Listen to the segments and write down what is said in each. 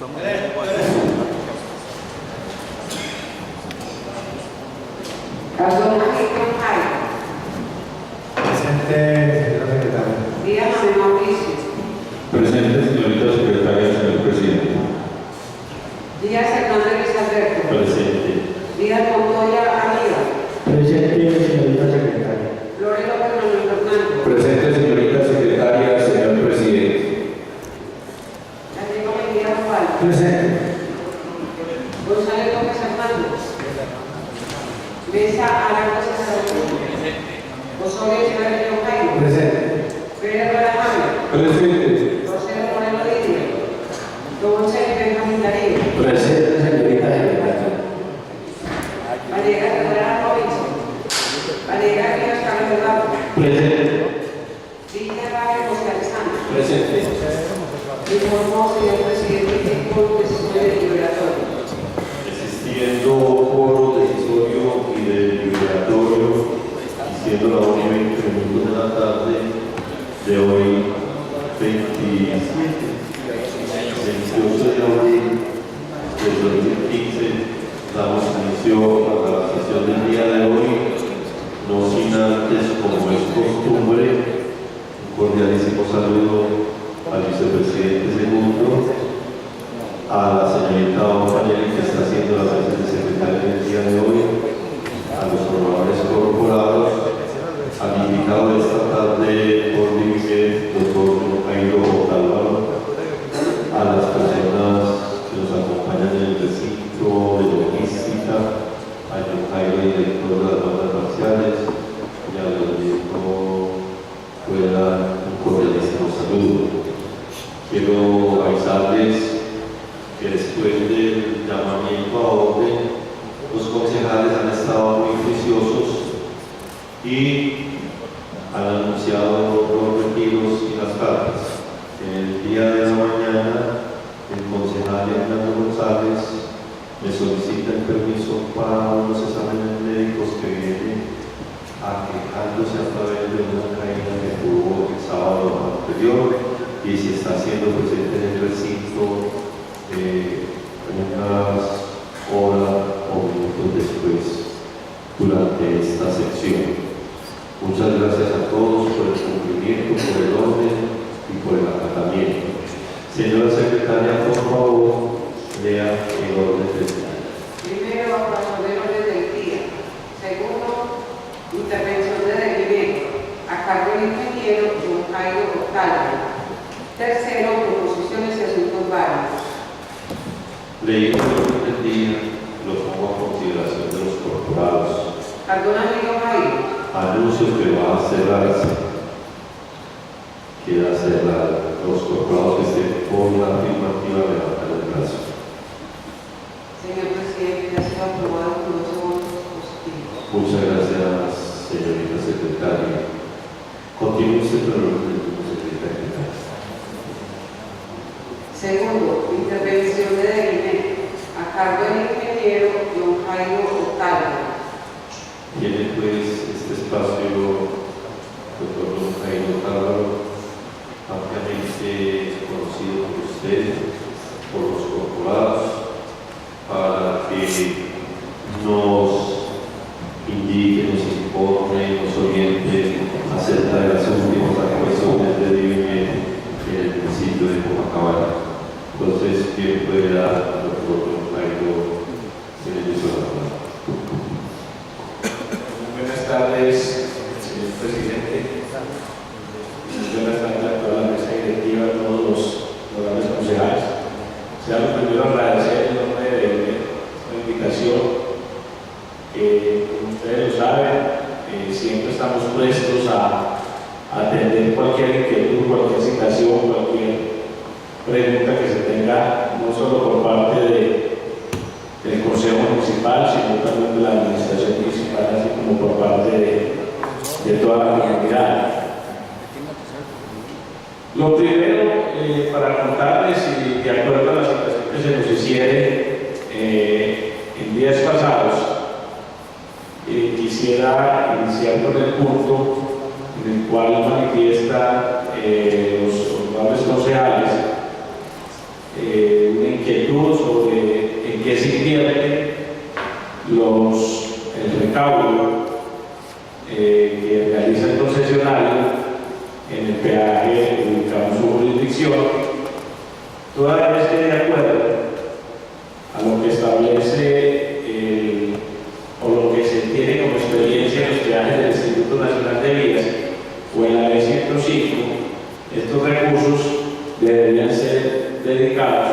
Cardona Cristian Jairo. Presente, señora secretaria. Díaz Manuel Mauricio. Presente, señorita secretaria, señor presidente. Díaz Hernández Luis Alberto. Presente. Díaz Montoya Aníbal. Presente, señorita secretaria. Flores López Manuel Fernando. Presente, señorita secretaria, señor presidente. Gallego Mejía Juan. Presente. González López Armando. Mesa Arango César. Osorio Echeverría Jairo. Presente. Pérez Barajano. Presente. Rosero Moreno Lidia. Don Benjamín Darío. Presente, señorita secretaria. Vallegas Herrera Robinson. Vallegas Díaz Carlos Eduardo. Presente. Villa Barrio José Alessandro. Presente. Informó, señor presidente, por decisión del liberatorio. Existiendo foro decisorio y del liberatorio, y siendo la 1:20 de la tarde de hoy, 28 de abril del 2015, damos inicio a la sesión del día de hoy, no sin antes, como es costumbre, un cordialísimo saludo al vicepresidente segundo, a la señorita Ocañeli, que está haciendo la presencia de secretaria del día de hoy, a los oradores corporados, al invitado de esta tarde, por Miguel, doctor Jairo Álvaro, a las personas que nos acompañan en el recinto de logística, a John Jairo, director de las bandas marciales, y a los directores fuera un cordialísimo saludo. Quiero avisarles que después del llamamiento a orden, los concejales han estado muy juiciosos y han anunciado los retiros y las cartas. El día de la mañana, el concejal Hernando González me solicita el permiso para unos exámenes médicos que vienen aquejándose a través de una caída que tuvo el sábado anterior y se está haciendo presente en el recinto unas horas o minutos después durante esta sección. Muchas gracias a todos por el cumplimiento, por el orden y por el acatamiento. Señora secretaria, por favor, lea el orden del día. Primero, aprobación del orden del día. Segundo, intervención de requerimiento a cargo del ingeniero John Jairo Octavio. Tercero, proposiciones y asuntos varios. Leí el orden del día, lo pongo a consideración de los corporados. Cardona Miguel Jairo. Anuncio que va a cerrarse. Queda cerrada. Los corporados que estén por la afirmativa levantan el brazo. Señor presidente, ha sido aprobado con 12 votos positivos. Muchas gracias, señorita secretaria. Continúe usted con el orden del día, secretaria. Segundo, intervención de requerimiento a cargo del ingeniero John Jairo Octavio. Tiene pues este espacio, doctor Don Jairo Álvaro, ampliamente conocido por usted, por los corporados, para que nos indique, nos informe, nos oriente acerca de las últimas actuaciones de DIVIMED en el municipio de Copacabana. Entonces, ¿quién puede dar, doctor Don Jairo, en el uso de la palabra? Buenas tardes, señor presidente. Buenas tardes a toda la mesa directiva, a todos los honorables concejales. Sea lo primero agradecer en nombre de la invitación. Como ustedes lo saben, siempre estamos prestos a atender cualquier inquietud, cualquier citación, cualquier pregunta que se tenga, no solo por parte del Consejo Municipal, sino también de la Administración Municipal, así como por parte de toda la comunidad. Lo primero, para contarles, y de acuerdo a la situación que se nos hiciere en días pasados, quisiera iniciar con el punto en el cual manifiesta los honorables concejales una inquietud sobre en qué se invierte el recaudo que realiza el concesionario en el peaje ubicado en su jurisdicción, toda vez que de acuerdo a lo que establece o lo que se tiene como experiencia en los peajes del Instituto Nacional de Vías o en la ley 105, estos recursos deberían ser dedicados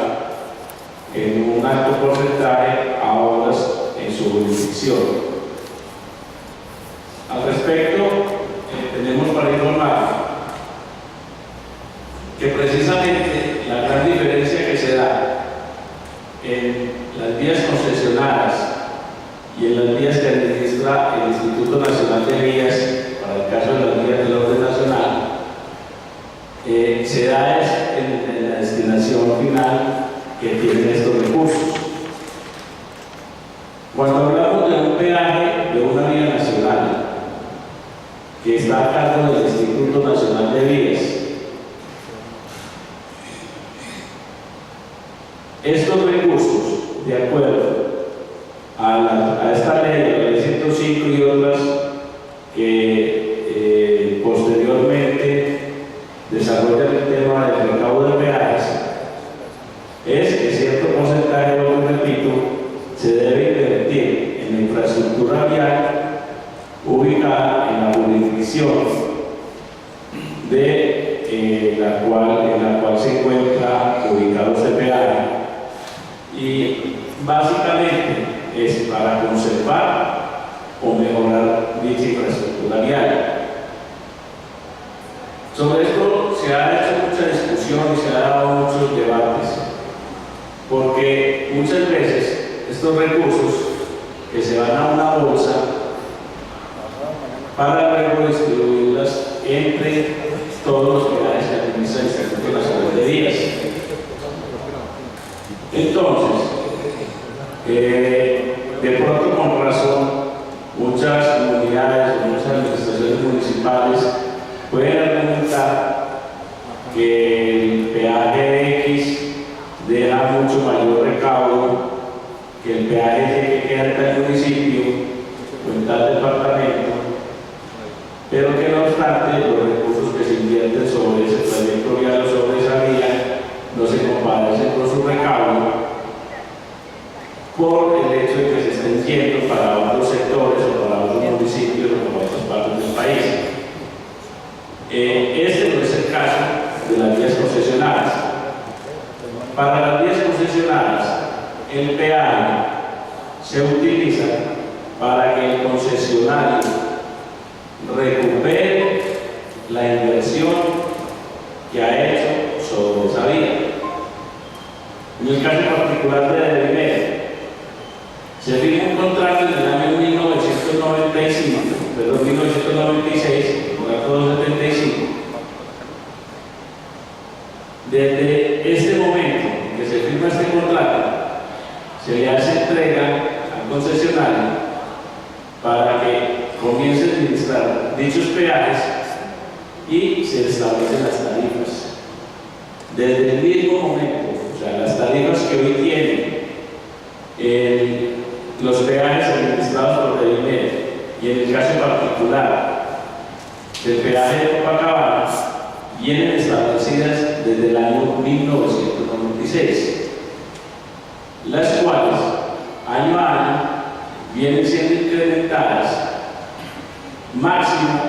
en un alto porcentaje a obras en su jurisdicción. Al respecto, tenemos para informar que precisamente la gran diferencia que se da en las vías concesionadas y en las vías que administra el Instituto Nacional de Vías, para el caso de las vías del orden nacional, se da en la destinación final que tienen estos recursos. Cuando hablamos de un peaje de una vía nacional que está a cargo del Instituto Nacional de Vías, estos recursos, de acuerdo a esta ley, la ley 105 y otras que posteriormente desarrollan el tema del recaudo de peajes, es que cierto porcentaje, lo repito, se debe invertir en la infraestructura vial ubicada en la jurisdicción en la cual se encuentra ubicado este peaje, y básicamente es para conservar o mejorar dicha infraestructura vial. Sobre esto se ha hecho mucha discusión y se han dado muchos debates, porque muchas veces estos recursos que se van a una bolsa para luego distribuirlas entre todos los peajes que administra el Instituto Nacional de Vías. Entonces, de pronto, con razón, muchas comunidades o muchas administraciones municipales pueden argumentar que el peaje X deja mucho mayor recaudo que el peaje que queda en tal municipio o en tal departamento, pero que no obstante los recursos que se invierten sobre ese trayecto vial o sobre esa vía no se compadecen con su recaudo por el hecho de que se estén yendo para otros sectores o para otros municipios o para otras partes del país. Este no es el caso de las vías concesionadas. Para las vías concesionadas, el peaje se utiliza para que el concesionario recupere la inversión que ha hecho sobre esa vía. En el caso particular de Devimed, se firma un contrato en el año 1996, contrato 275. Desde este momento en que se firma este contrato, se le hace entrega al concesionario para que comience a administrar dichos peajes y se establecen las tarifas. Desde el mismo momento, o sea, las tarifas que hoy tienen los peajes administrados por Devimed, y en el caso particular del peaje de Copacabana, vienen establecidas desde el año 1996, las cuales año a año vienen siendo incrementadas máximo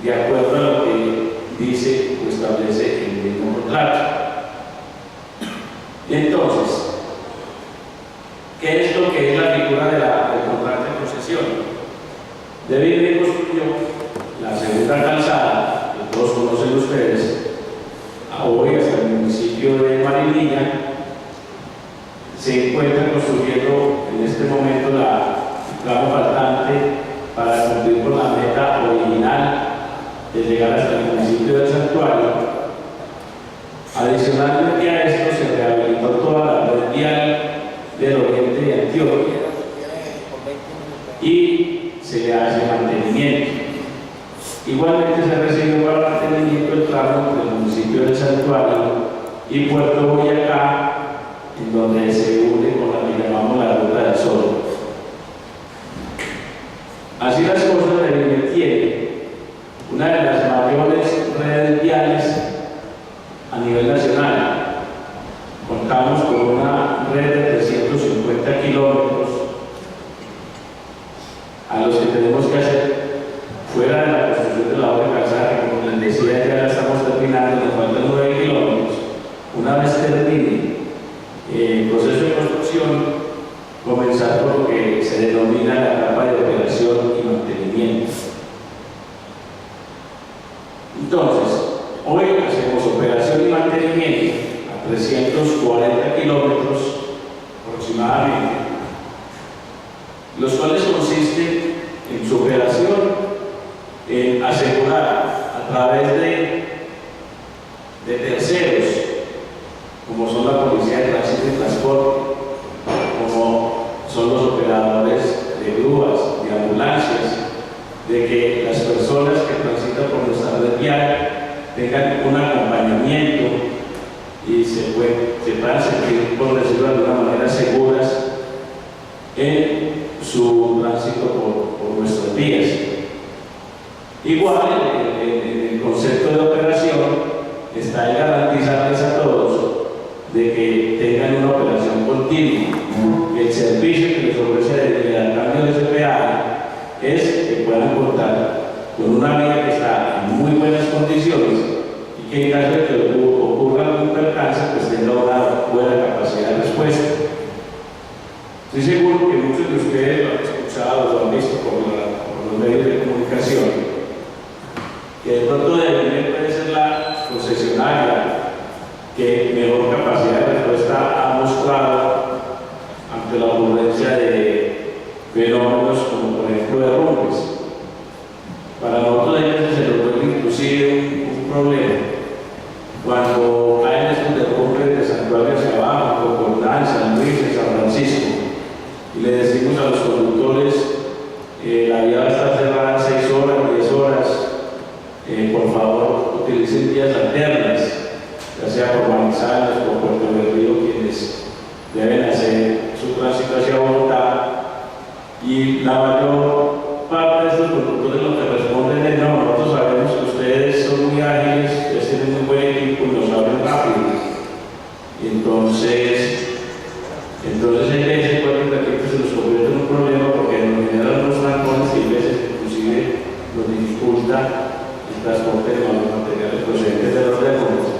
de acuerdo a lo que dice o establece el mismo contrato. Entonces, ¿qué es lo que es la figura del contrato de concesión? Devimed construyó la segunda calzada, que todos conocen ustedes, hoy hasta el municipio de Marinilla. Se encuentra construyendo en este momento el tramo faltante para cumplir con la meta original de llegar hasta el municipio del Santuario. Adicionalmente a esto, se rehabilitó toda la red vial del oriente de Antioquia y se le hace mantenimiento. Igualmente se recibió para mantenimiento el tramo entre el municipio del Santuario y Puerto Boyacá donde se une con la que llamamos la Ruta del Sol. Así las cosas, Medellín tiene una de las mayores redes viales a nivel nacional. Contamos con una red de 350 kilómetros a los que tenemos que hacer fuera de la construcción de la obra de calzada, que como les decía ya la estamos terminando, nos faltan 9 kilómetros. Una vez termine el proceso de construcción, comenzar por lo que se denomina la etapa de operación y mantenimiento. Entonces, hoy hacemos operación y mantenimiento a 340 kilómetros aproximadamente, los cuales consisten en su operación en asegurar a través de terceros, como son la Policía de Tránsito y Transporte, como son los operadores de grúas, de ambulancias, de que las personas que transitan por nuestra red vial tengan un acompañamiento y se puedan sentir, por decirlo de alguna manera, seguras en su tránsito por nuestras vías. Igual, en el concepto de operación está el garantizarles a todos de que tengan una operación continua, que el servicio que les ofrece el cambio de CPA es que puedan contar con una vía que está en muy buenas condiciones y que en caso de que ocurra algún percance, pues tenga una buena capacidad de respuesta. Estoy seguro que muchos de ustedes lo han escuchado, lo han visto por los medios de comunicación, que de pronto Medellín puede ser la concesionaria que mejor capacidad de respuesta ha mostrado ante la ocurrencia de fenómenos como por ejemplo derrumbes. Para nosotros se nos vuelve inclusive un problema cuando hay estos derrumbes de Santuario hacia abajo, Concordán, San Luis, San Francisco, y le decimos a los conductores la vía va a estar cerrada 6 horas, 10 horas, por favor utilicen vías alternas, ya sea por Manizales o por Puerto del Río, quienes deben hacer su tránsito hacia Bogotá, y la mayor parte de estos conductores lo que responden es: no, nosotros sabemos que ustedes son muy ágiles, ustedes tienen muy buen equipo y nos hablan rápido. Y entonces hay veces que se nos convierte en un problema porque nos generan unos trancones y hay veces inclusive nos dificulta el transporte de los materiales procedentes de los derrumbes.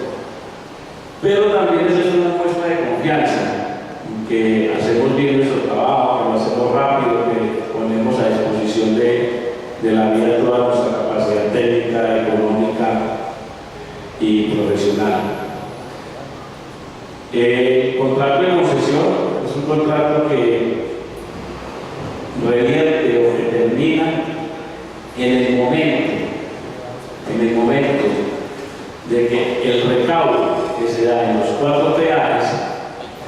Pero también esa es una muestra de confianza, que hacemos bien nuestro trabajo, que lo hacemos rápido, que ponemos a disposición de la vida toda nuestra capacidad técnica, económica y profesional. El contrato de concesión es un contrato que revierte o que termina en el momento de que el recaudo que se da en los 4 peajes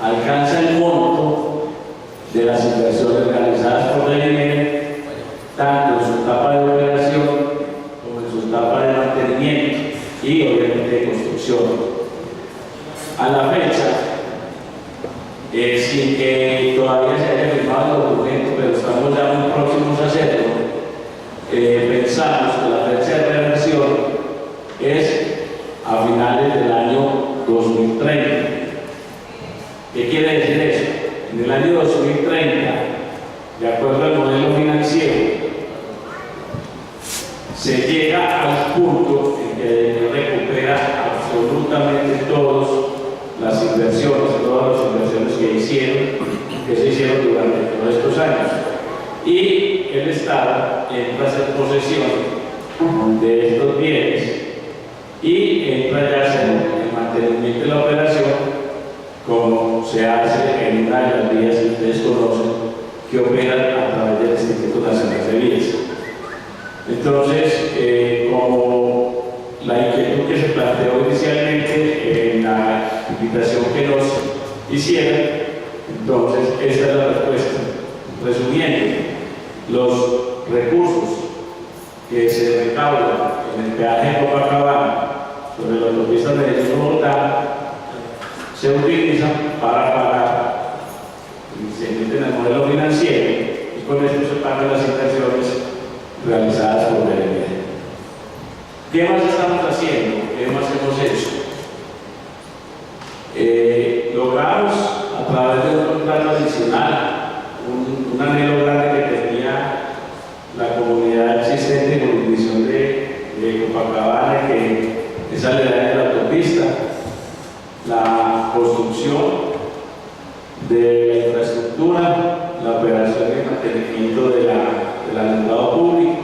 alcanza el monto de las inversiones realizadas por DNM, tanto en su etapa de operación como en su etapa de mantenimiento y obviamente de construcción. A la fecha, sin que todavía se haya firmado el documento, pero estamos ya muy próximos a hacerlo, pensamos que la fecha de reversión es a finales del año 2030. ¿Qué quiere decir eso? En el año 2030, de acuerdo al modelo financiero, se llega al punto en que recupera absolutamente todas las inversiones que se hicieron durante todos estos años. Y el Estado entra a hacer posesión de estos bienes y entra ya a hacer el mantenimiento de la operación, como se hace en una de las vías que ustedes conocen, que operan a través del Instituto Nacional de Vías. Entonces, como la inquietud que se planteó inicialmente en la invitación que nos hicieron, entonces esta es la respuesta. Resumiendo, los recursos que se recaudan en el peaje de Copacabana sobre la autopista Medellín-Bogotá se utilizan para pagar través de un contrato adicional, un anhelo grande que tenía la comunidad existente en jurisdicción de Copacabana, que es aledaña de la autopista, la construcción de la infraestructura, la operación y mantenimiento del alumbrado público.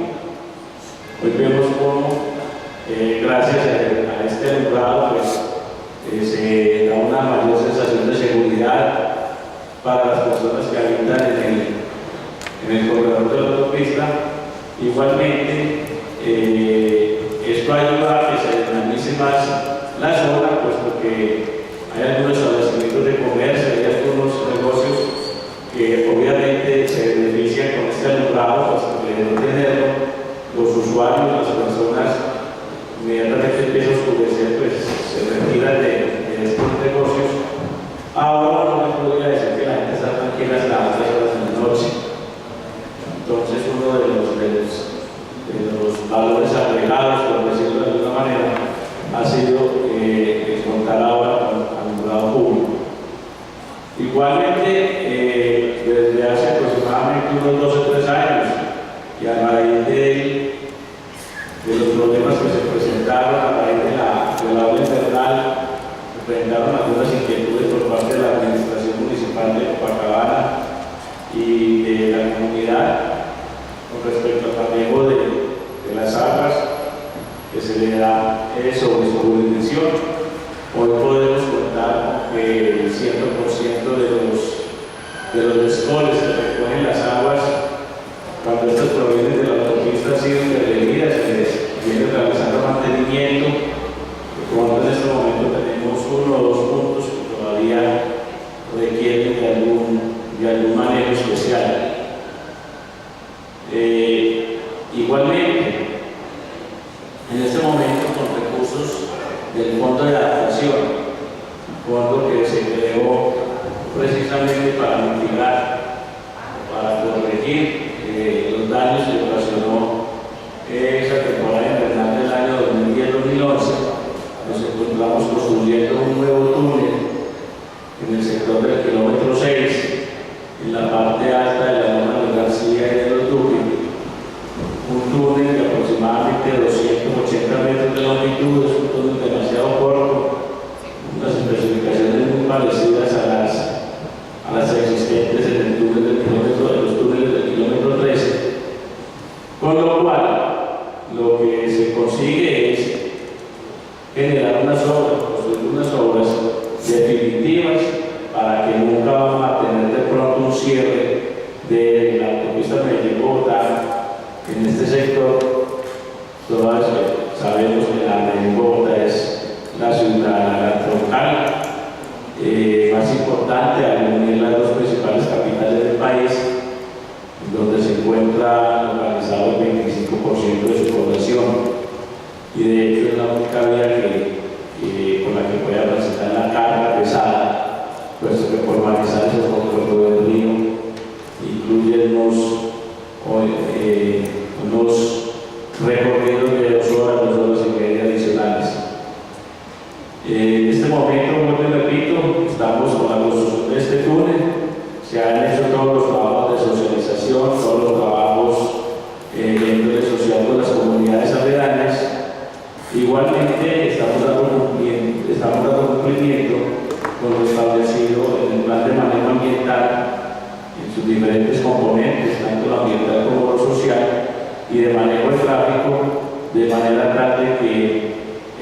Hoy vemos cómo, gracias a este alumbrado, pues, se da una mayor sensación de seguridad para las personas que habitan en el corredor de la autopista. Igualmente, esto ayuda a que se dinamice más la zona, puesto que hay algunos establecimientos de comercio, hay algunos negocios que obviamente se benefician con este alumbrado, puesto que de no tenerlo, los usuarios, las personas, inmediatamente empieza a oscurecer, pues se retiran de estos negocios. Ahora no me podría decir que la gente está tranquila hasta las horas de la noche. Entonces, uno de los valores agregados, por decirlo de alguna manera, ha sido contar ahora con alumbrado público. Igualmente, desde hace aproximadamente unos 12 o 3 años, y a raíz de los problemas que se presentaron a raíz de la ola invernal, presentaron algunas inquietudes por parte de la Administración Municipal de Copacabana y de la comunidad con respecto al manejo de las aguas que se le da sobre su jurisdicción. Hoy podemos contar que el 100% de los descoles que recogen las aguas, cuando estas provienen de la autopista, han sido intervenidas, se les viene realizando mantenimiento. Cuando en este momento tenemos 1 o 2 puntos que todavía requieren de algún manejo especial. Igualmente, en este momento, con recursos del Fondo de Adaptación, fondo que se creó precisamente para mitigar, para corregir los daños que ocasionó esa temporada invernal del año 2010-2011, nos encontramos construyendo un nuevo túnel en el sector del kilómetro 6, en la parte alta de la loma de García y de los Duques, un túnel de aproximadamente 280 metros de longitud, es un túnel demasiado corto, unas especificaciones muy parecidas a las existentes en el túnel de los túneles del kilómetro 13, con lo cual lo que se consigue es generar unas obras, construir unas obras definitivas para que nunca vamos a tener de pronto un cierre de la autopista Medellín-Bogotá en este sector. Todas sabemos que la Medellín-Bogotá es la ciudad troncal más importante al unir las dos principales capitales del país, donde se encuentra localizado el 25% de su población. Y de hecho es la única vía con la que puede transitar la carga pesada, puesto que por Manizales o por Puerto del Río incluye unos recorridos de 2 horas y media adicionales. En este momento, como te repito, estamos con la construcción de este túnel. Se han hecho todos los trabajos de socialización, todos los trabajos de índole social con las comunidades aledañas. Igualmente, estamos dando cumplimiento con lo establecido en el plan de manejo ambiental en sus diferentes componentes, tanto lo ambiental como lo social, y de manejo del tráfico, de manera tal de que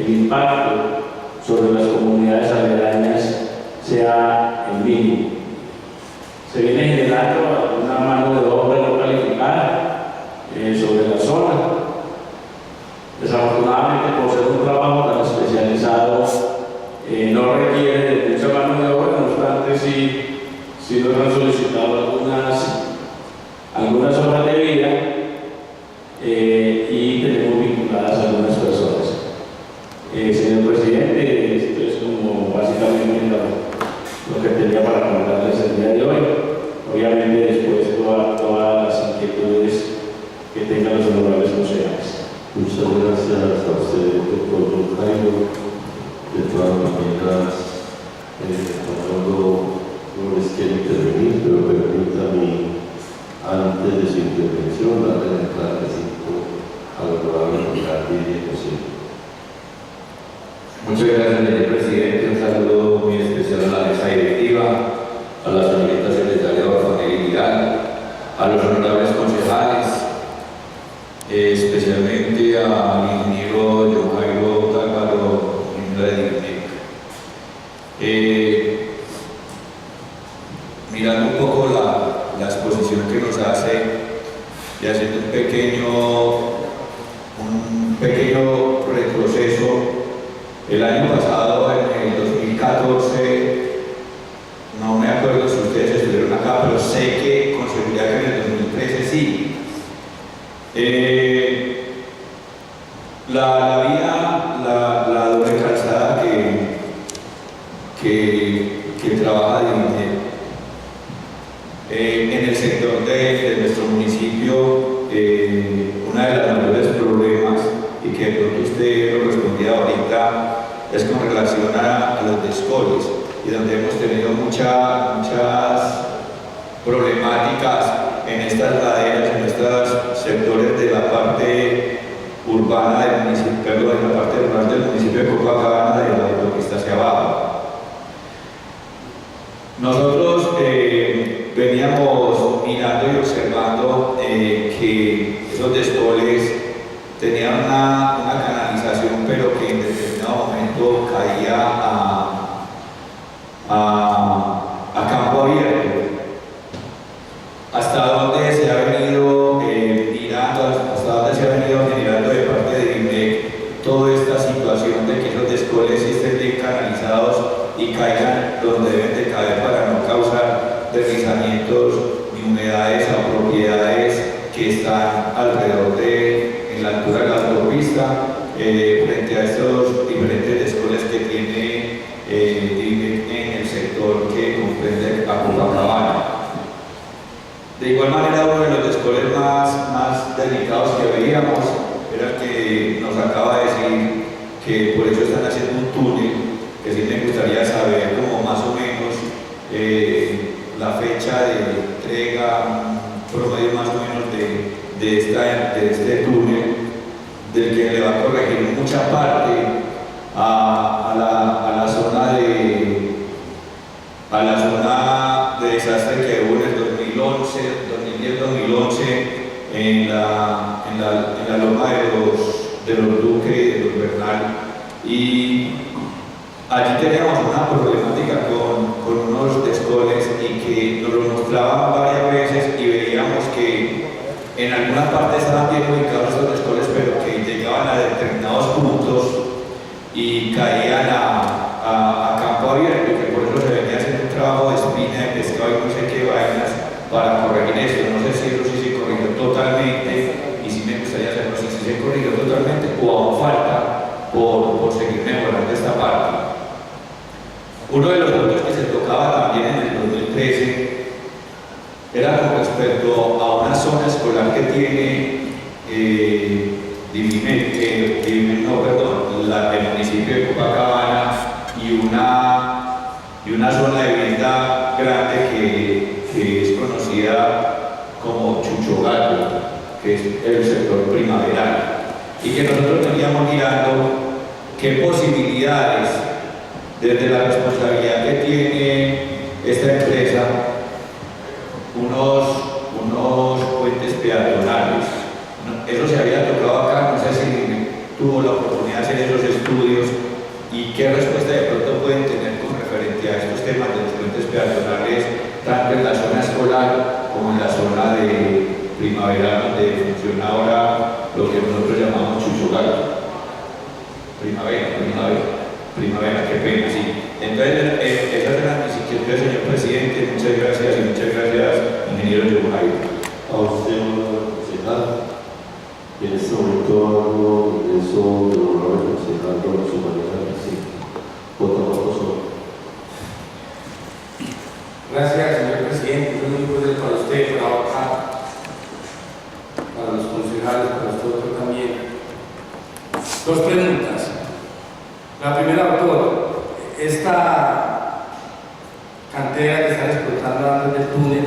el impacto sobre las comunidades aledañas sea el mínimo. Se viene generando una mano de obra no calificada sobre la zona. Desafortunadamente, por ser un trabajo tan especializado, no requiere de mucha mano de obra, no obstante, sí nos han solicitado algunas horas de vida y tenemos vinculadas a algunas personas. Señor presidente, esto es como básicamente lo que tenía para comentarles el día de hoy. Obviamente, después todas las inquietudes que tengan los honorables concejales. Muchas gracias a usted, doctor Jairo. De todas maneras, Fernando Muchas gracias, señor presidente. Un saludo muy especial a la mesa directiva, a la señorita secretaria Orfanelidad, a los honorables concejales, especialmente al ingeniero John Jairo Tálvaro, ingeniero de DIVNEC. Mirando un poco la exposición que nos hace y haciendo un pequeño retroceso. El año pasado, en el 2014, no me acuerdo si ustedes estuvieron acá, pero sé que con seguridad que en el 2013 sí. La vía, la doble calzada que trabaja DIVNEC en el sector de nuestro municipio, una de las mayores problemas, y que de pronto usted lo respondía ahorita, es con relación a los descoles, y donde hemos tenido muchas problemáticas en estas laderas, en estos sectores de la parte urbana del municipio, perdón, en la parte rural del municipio de Copacabana, de la autopista hacia abajo. Nosotros veníamos mirando y observando que esos descoles tenían una canalización, pero que en determinado momento caía a campo abierto. Hasta dónde se ha venido mirando, hasta dónde se ha venido generando de parte de DIVNEC toda esta situación de que esos descoles estén bien canalizados y caigan donde deben de caer para no causar deslizamientos ni humedades a propiedades que están alrededor en la altura de la autopista, frente a estos diferentes descoles que tiene DIVNEC en el sector que comprende a Copacabana. De igual manera, uno de los descoles más delicados que veíamos era el que nos acaba de decir que por eso están haciendo un túnel, que sí me gustaría saber como más o menos la fecha de entrega, un promedio más o menos de este túnel, del que le va a corregir mucha parte a la zona de desastre que hubo en el 2010-2011 en la loma de los Duque y de los Bernal. Y allí teníamos una problemática con unos descoles y que nos lo mostraban varias veces y veíamos que en alguna parte estaban bien ubicados estos descoles, pero que llegaban a determinados puntos y caían a campo abierto, y que por eso se venía haciendo un trabajo de espina, de pescado y no sé qué vainas para corregir esto. No sé si eso sí se corrigió totalmente, y sí me gustaría saber si se corrigió totalmente o aún falta por seguir mejorando esta parte. Uno de los puntos que se tocaba también en el 2013 era con respecto a una zona escolar que tiene el municipio de Copacabana y una zona de vivienda grande que es conocida como Chuchogato, que es el sector primaveral, y que nosotros veníamos mirando qué posibilidades, desde la responsabilidad que tiene esta empresa, unos puentes peatonales. Eso se había tocado acá, no sé si tuvo la oportunidad de hacer esos estudios y qué respuesta de pronto pueden tener con referente a estos temas de los puentes peatonales, tanto en la zona escolar como en la zona de primavera, donde funciona ahora lo que nosotros llamamos Chuchogato. Primavera, qué pena, sí. Entonces, esas eran mis inquietudes, señor presidente. Muchas gracias y muchas gracias, ingeniero John Jairo. A usted, concejal. En este momento hago ingreso del honorable concejal con su manera de decir. Vota por favor. Gracias, señor presidente. Es muy importante para usted trabajar, para los concejales, para usted otro también. Dos preguntas. La primera, doctor, esta cantera que están explotando antes del túnel,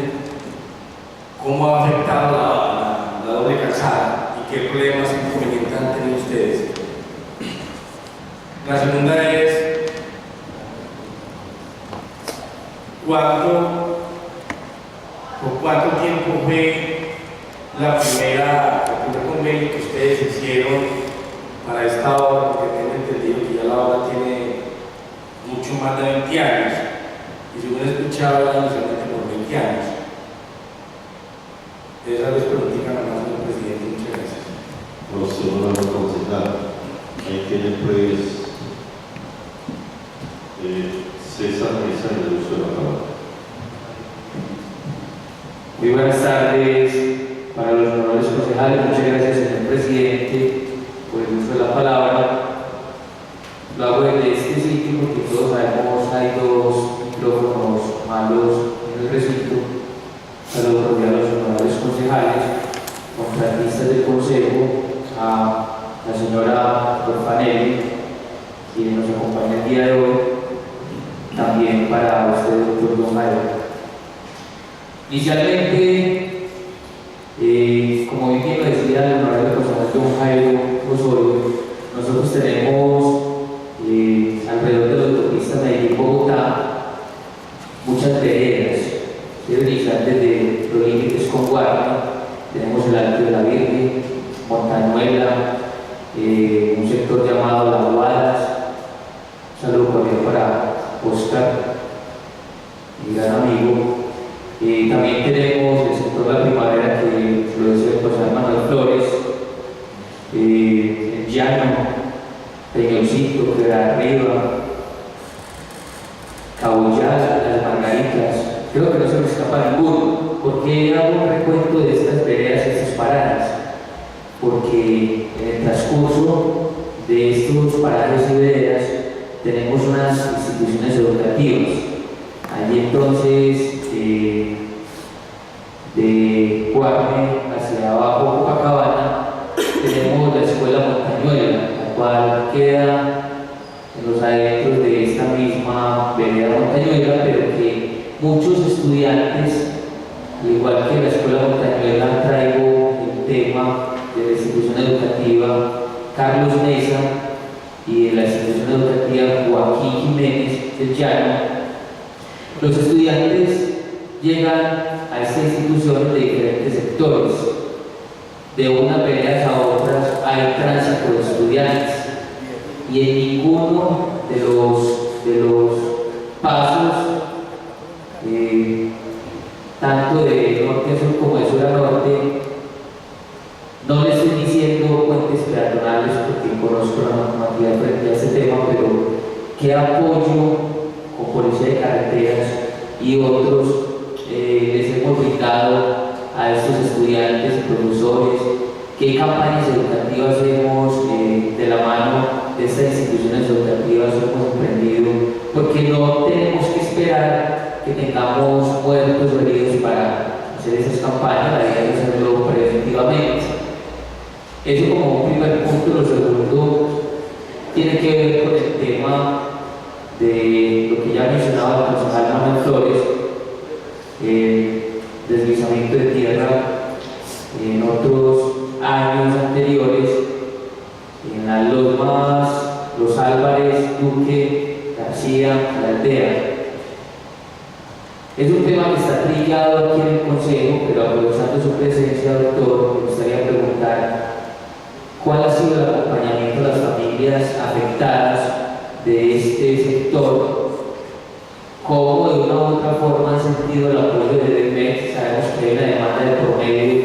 ¿cómo ha afectado la doble calzada y qué problemas e inconvenientes han tenido ustedes? La segunda es, ¿por cuánto tiempo fue el primer convenio que ustedes hicieron para esta obra? Porque tengo entendido que ya la obra tiene mucho más de 20 años y según he escuchado era inicialmente por 20 años. Esas dos preguntitas nomás, señor presidente, muchas gracias. Señor concejal, ahí tiene pues César Mesa en el uso de la palabra. Muy buenas tardes para los honorables concejales. Muchas gracias, señor presidente, por el uso de la palabra. Lo hago desde este sitio porque todos sabemos hay dos micrófonos malos en el recinto. Saludos cordiales a los honorables concejales, contratistas del consejo, a la señora Orfanelli, quien nos acompaña el día de hoy, también para usted, doctor Don Jairo. Inicialmente, como bien lo decía el honorable concejal Don Jairo Osorio, nosotros tenemos alrededor de la autopista Medellín-Bogotá muchas veredas. Debe iniciar desde los límites con Guardia, tenemos el Alto de la Virgen, Montañuela, un sector llamado Las Guadas. Un saludo cordial para Oscar, mi gran amigo. También tenemos el sector La Primavera, que lo decía el profesor Manuel Flores, el Llano, Peñoncito, Quebrada Arriba, Cabullal, Las Margaritas. Creo que no se me escapa ninguno. ¿Por qué hago un recuento de estas veredas y estas paradas? Porque en el transcurso de estos parajes y veredas tenemos unas instituciones educativas. Allí entonces, de Guarne hacia abajo, Copacabana, tenemos la escuela Montañuela, la cual queda en los adentros de esta misma vereda Montañuela, pero que muchos estudiantes, al igual que la escuela Montañuela, traigo el tema de la institución educativa Carlos Mesa y de la institución educativa Joaquín Jiménez del Llano. Los estudiantes llegan a esta institución de diferentes sectores. De unas veredas a otras hay tránsito de estudiantes y en ninguno de los pasos, tanto de norte a sur como de sur a norte, no les estoy diciendo puentes peatonales porque conozco la normativa frente a este tema, pero qué apoyo con policía de carreteras y otros les hemos brindado a estos estudiantes y profesores, qué campañas educativas hemos de la mano de estas instituciones educativas hemos emprendido, porque no tenemos que esperar que tengamos muertos o heridos para hacer esas campañas, la idea es hacerlo preventivamente. Eso como un primer punto. Lo segundo tiene que ver con el tema de lo que ya mencionaba el concejal Manuel Flores, deslizamiento de tierra en otros años anteriores, en las lomas, Los Álvarez, Duque, García, La Aldea. Es un tema que está trillado aquí en el Consejo, pero aprovechando su presencia, doctor, me gustaría preguntar cuál ha sido el acompañamiento de las familias afectadas de este sector, cómo de una u otra forma han sentido el apoyo de DEMEC. Sabemos que hay una demanda de por medio,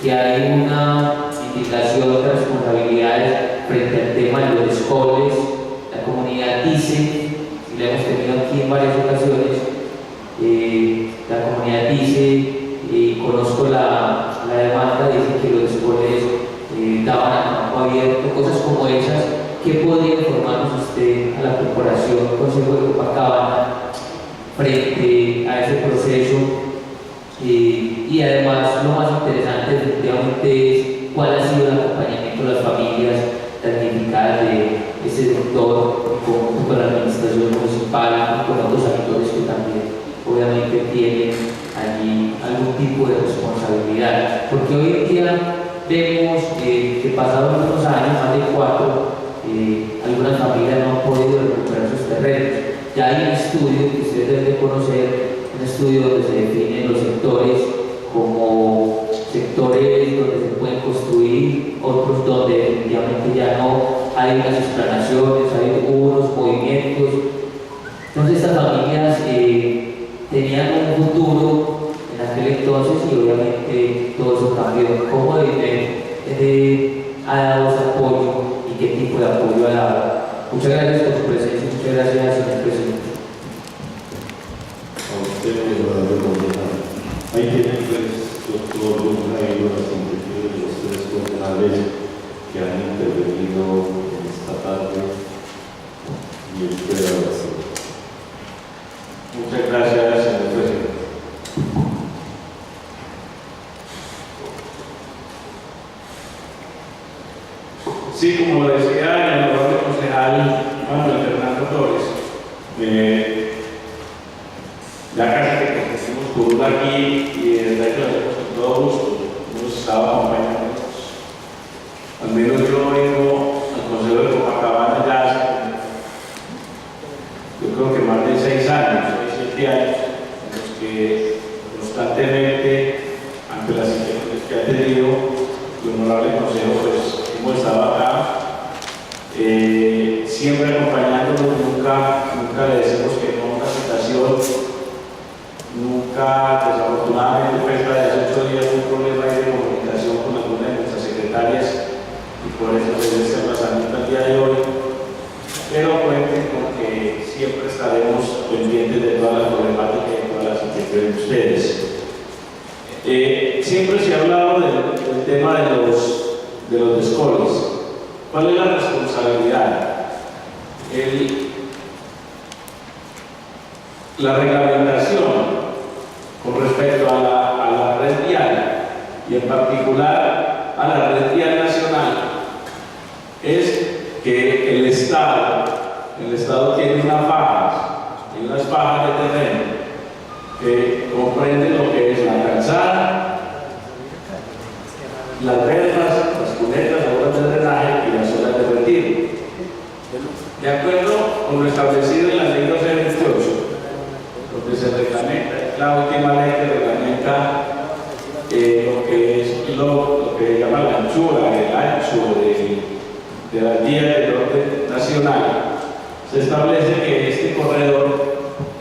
que hay una indicación de responsabilidades frente al tema de los escoles. La comunidad dice, y la hemos tenido aquí en varias ocasiones, la comunidad dice, y conozco la demanda, dice que los escoles daban a campo abierto, cosas como esas. ¿Qué podría informarnos usted a la Corporación Consejo de Copacabana frente a ese proceso? Y además, lo más interesante definitivamente es cuál ha sido el acompañamiento de las familias damnificadas de ese sector, con la administración municipal y con otros actores que también obviamente tienen allí algún tipo de responsabilidad. Porque hoy en día vemos que pasados unos años, más de 4, algunas algunas familias no han podido recuperar sus terrenos. Ya hay un estudio que ustedes deben de conocer, un estudio donde se definen los sectores como sectores donde se pueden construir, otros donde definitivamente ya no hay unas explanaciones, hay unos movimientos. Entonces estas familias tenían un futuro en aquel entonces y obviamente todo eso cambió. ¿Cómo ha dado ese apoyo y qué tipo de apoyo ha dado? Muchas gracias por su presencia, muchas gracias, señor presidente. A usted, honorable concejal. Ahí tienen doctor Jairo, las inquietudes de los tres concejales que han intervenido en esta tarde y usted ahora sí. Muchas gracias, señor presidente. Sí, como decía el honorable concejal Manuel Fernando Torres, ya casi que compartimos curva aquí y desde que lo hacemos con todo gusto, hemos estado acompañando. Al menos yo vengo al Consejo de Copacabana ya hace, yo creo que más de 6 años, 7 años, en los que constantemente, ante las inquietudes que ha tenido el honorable Consejo, pues hemos estado acá, siempre acompañándonos, nunca le decimos que no a una situación. Nunca, desafortunadamente, fue hasta de hace 8 días un problema de comunicación con alguna de nuestras secretarias y por eso se dio este aplazamiento el día de hoy. Pero cuenten con que siempre estaremos pendientes de todas las problemáticas y de todas las inquietudes de ustedes. Siempre se ha hablado del tema de los descoles. ¿Cuál es la responsabilidad? La reglamentación con respecto a la red vial y en particular a la red vial nacional es que el Estado tiene unas fajas de terreno que comprenden lo que es la calzada, las veredas, las cunetas, las obras de drenaje y las zonas de retiro. De acuerdo con lo establecido en la ley 1228, donde se reglamenta, es la última ley que reglamenta lo que llama la anchura, el ancho de las vías del orden nacional. Se establece que este corredor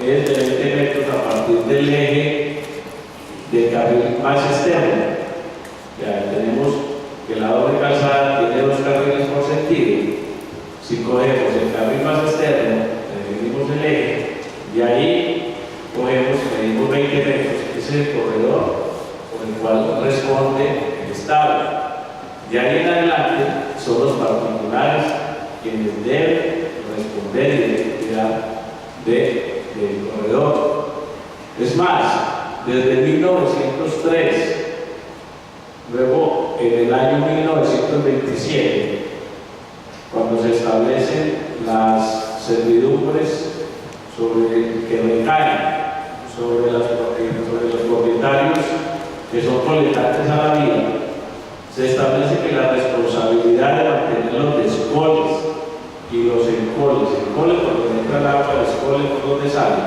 es de 20 metros a partir del eje del carril más externo. Ya tenemos que la doble calzada tiene 2 carriles por sentido. Si cogemos el carril más externo, definimos el eje, y ahí medimos 20 metros. Ese es el corredor por el cual responde el Estado. De ahí en adelante son los particulares quienes deben responder y identidad del corredor. Es más, desde 1903, luego en el año 1927, cuando se establecen las servidumbres que recaen sobre los propietarios que son colectantes a la vía, se establece que la responsabilidad de mantener los descoles y los encoles, por donde entra el agua, descoles por donde sale,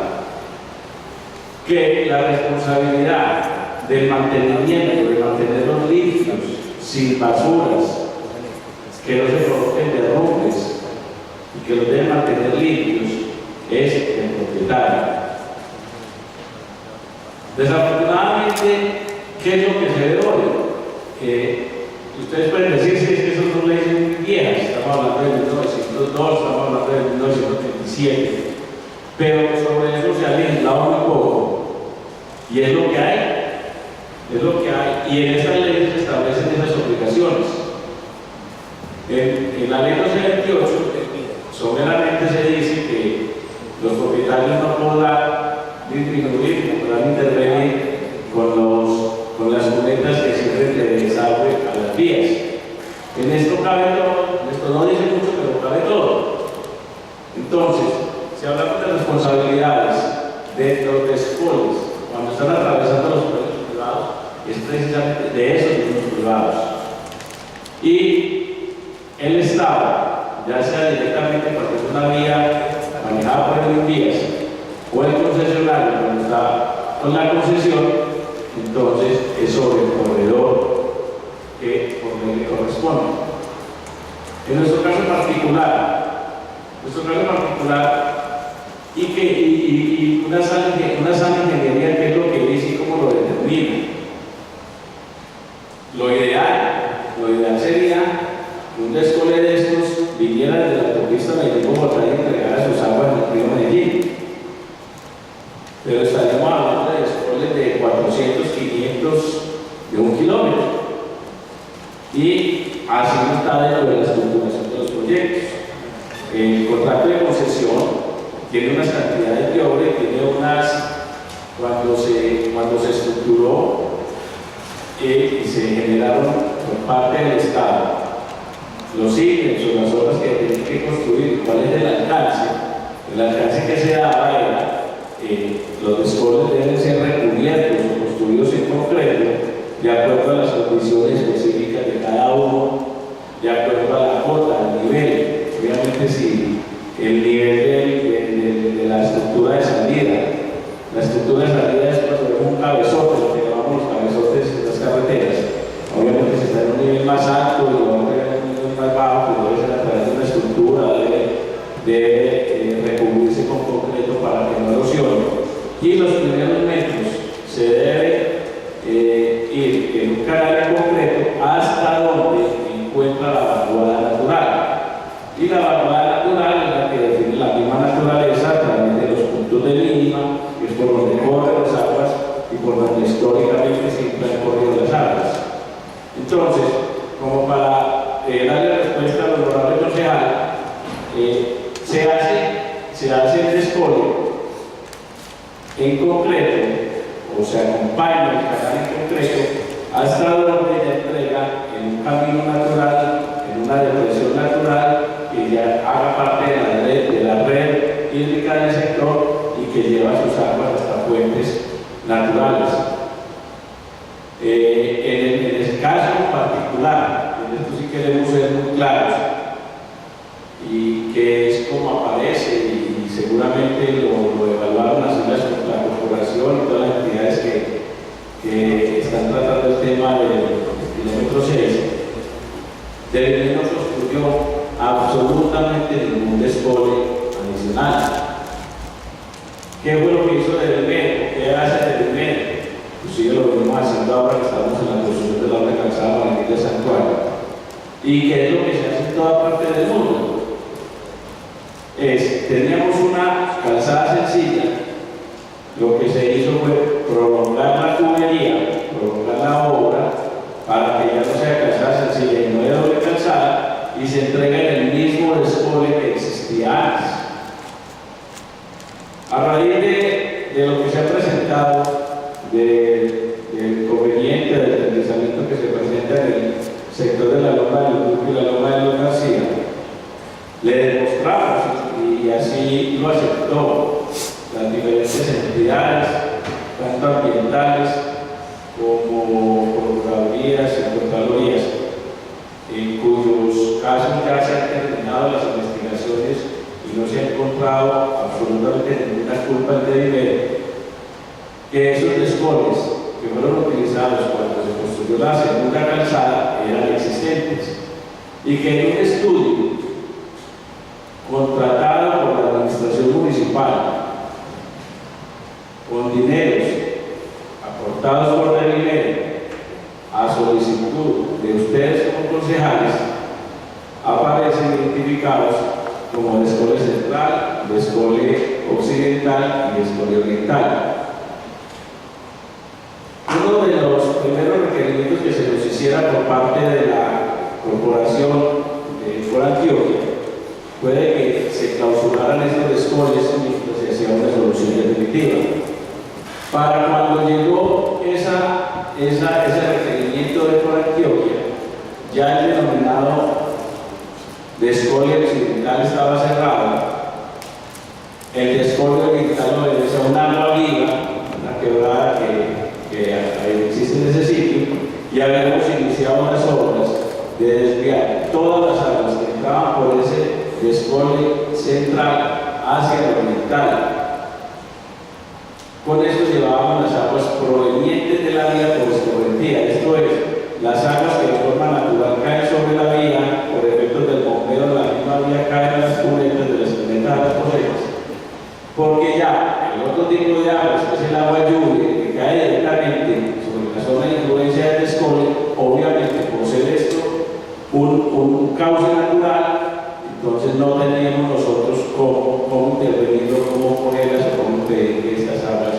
que la responsabilidad del mantenimiento, de mantenerlos limpios, sin basuras, que no se provoquen derrumbes y que los deben mantener limpios, es el propietario. Desafortunadamente, ¿qué es lo que se ve hoy? Ustedes pueden decir si es que esas son leyes muy viejas, estamos hablando de 1902, estamos hablando de 1937, pero sobre eso se ha legislado muy poco, y es lo que hay, y en esas leyes se establecen esas obligaciones. En la ley 1228 someramente se dice que los propietarios no podrán disminuir, no podrán intervenir con las cunetas que sirven de desagüe a las vías. En esto cabe todo, esto no dice mucho, pero cabe todo. Entonces, si hablamos de responsabilidades de los descoles, cuando están atravesando los predios privados, es precisamente de esos mismos privados. Y el Estado ya sea directamente porque es una vía manejada por el vías o el concesionario cuando está con la concesión, entonces es sobre el corredor que por ley le corresponde. En nuestro caso particular, y una sana ingeniería, ¿qué es lo que dice y cómo lo determina? Lo ideal sería que un descole de estos viniera desde la autopista Medellín-Bogotá y entregara sus aguas en el río Medellín. Pero estaríamos hablando de descoles de 400, 500 de 1 kilómetro. Y así no está dentro de la estructuración de los proyectos. El contrato de concesión tiene unas cantidades de obra y tiene cuando se estructuró y se generaron por parte del Estado los ítems o las obras que tenían que construir, cuál es el alcance que se daba era los descoles deben ser recubiertos o construidos en concreto de acuerdo a las condiciones específicas de cada uno, de acuerdo a la cota, al nivel. Obviamente, si el nivel de la estructura de salida, es cuando es un cabezote, lo que llamamos los cabezotes de las carreteras. Obviamente, si está en un nivel más alto y lo vamos a ver en un nivel más bajo, pues debe ser a través de una estructura, debe recubrirse con concreto para que no erosione. Y los primeros metros se debe ir en un canal en concreto hasta donde encuentra la vaguada natural. Y la vaguada natural es la que define la misma naturaleza a través de los puntos de mínima, que es por donde corren las aguas y por donde históricamente siempre han corrido las aguas. Entonces, como para darle respuesta al honorable concejal, se hace el descole en concreto, o se acompaña el canal en concreto hasta donde ya entrega en un camino natural, en una depresión natural, que ya haga parte de la red hídrica del sector y que lleva sus aguas hasta fuentes naturales. En ese caso particular, en esto sí queremos ser muy claros, y que es como aparece, y seguramente lo evaluaron así la corporación y todas las entidades que están tratando el tema del kilómetro 6, Delmec no construyó absolutamente ningún descole adicional. ¿Qué fue lo que hizo Delmec? ¿Qué hace Delmec? Pues sí, lo venimos haciendo ahora que estamos en la construcción de la obra calzada Valentín de Santuario. ¿Y qué es lo que se hace en toda parte del mundo? Teníamos una calzada sencilla, lo que se hizo fue prolongar la tubería, prolongar la obra, para que ya no sea calzada sencilla y no de doble calzada, y se entrega en el mismo descole que existía antes. A raíz de lo que se ha presentado, del conveniente, del deslizamiento que se presenta en el sector de la Loma del Duque y la Loma de los García, le demostramos, y así lo aceptó, las diferentes entidades, tanto ambientales como procuradurías y contralorías, en cuyos casos ya se han terminado las investigaciones y no se ha encontrado absolutamente ninguna culpa en Delmec, que esos descoles que fueron utilizados cuando se construyó la segunda calzada eran existentes, y que en un estudio contratado por la administración municipal con dineros aportados por Delmec a solicitud de ustedes como concejales, aparecen identificados como descole central, descole occidental y descole oriental. Uno de los primeros requerimientos que se nos hiciera por parte de la corporación de Foro Antioquia fue de que se clausuraran estos descoles mientras se hacía una solución definitiva. Para cuando llegó ese requerimiento de Foro Antioquia, ya el denominado descole occidental estaba cerrado, el descole oriental obedece a una ravija, una quebrada que existe en ese sitio, y habíamos iniciado unas obras de desviar todas las aguas que entraban por ese descole central hacia el oriental. Con esto llevábamos las aguas provenientes de la vía por escorrentía, esto es, las aguas que de forma natural caen sobre la vía por efectos del bombeo de la misma vía caen a las cunetas de las cunetas de las cosetas. Porque ya el otro tipo de aguas, que es el agua lluvia, que cae directamente sobre la zona de influencia del descole, obviamente por ser esto un cauce natural, entonces no teníamos nosotros cómo intervenir o cómo ponerlas o cómo impedir que estas aguas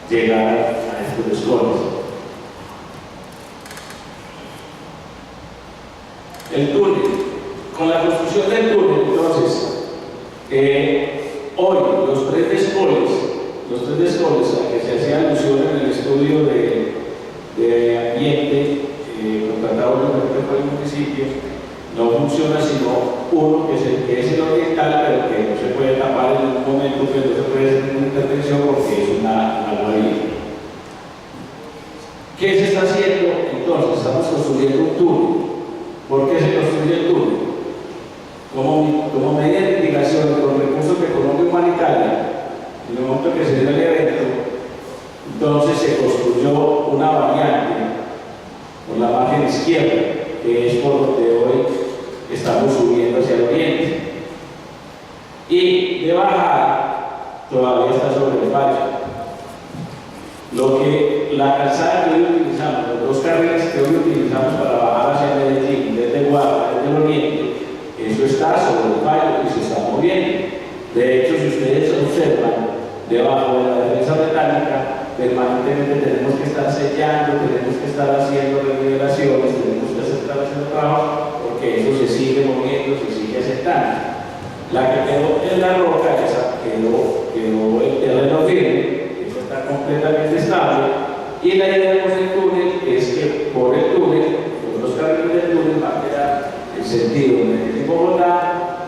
llegaran a estos descoles. El túnel. Con la construcción del túnel, entonces, hoy los tres descoles a que se hacía alusión en el estudio de ambiente contratado por el municipio, no funciona sino uno que es el oriental, pero que no se puede tapar en un momento, que no se puede hacer una intervención porque es una guarida. ¿Qué se está haciendo? Entonces, estamos construyendo un túnel. ¿Por qué se construye el túnel? Como medida de mitigación con recursos de economía humanitaria, en el momento que se dio el evento, entonces se construyó una variante por la margen izquierda, que es por donde hoy estamos subiendo hacia el oriente. Y de bajada todavía está sobre el valle. La calzada que hoy utilizamos, los dos carriles que hoy utilizamos para bajar hacia Medellín, desde Guarda, desde el oriente, eso está sobre el valle y se está moviendo. De hecho, si ustedes observan, debajo de la defensa metálica, permanentemente tenemos que estar sellando, tenemos que estar haciendo renivelaciones, tenemos que estar haciendo trabajo, porque eso se sigue moviendo, se sigue aceptando. La que quedó en la roca, esa quedó el terreno firme, eso está completamente estable, y la idea con el túnel es que por el túnel, los dos carriles del túnel van a quedar en sentido Medellín-Bogotá,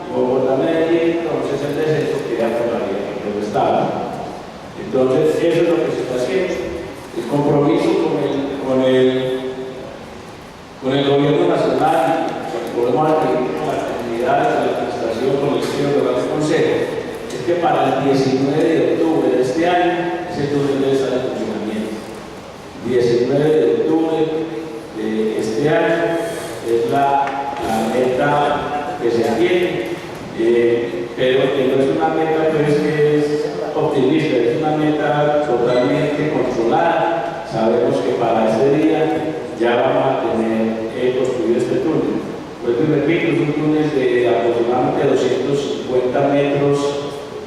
y Bogotá-Medellín, entonces el descenso queda por la vía que estaba. Entonces, eso es lo que se está haciendo. El compromiso con el gobierno nacional, podemos adquirir con las actividades de la administración, con el señor del Consejo, es que para el 19 de octubre de este año, ese túnel debe estar en funcionamiento. 19 de octubre de este año es la meta que se tiene, pero que no es una meta pues, que es optimista, es una meta totalmente controlada. Sabemos que para este día ya vamos a tener construido este túnel. Pues y repito, es un túnel de aproximadamente 250 metros,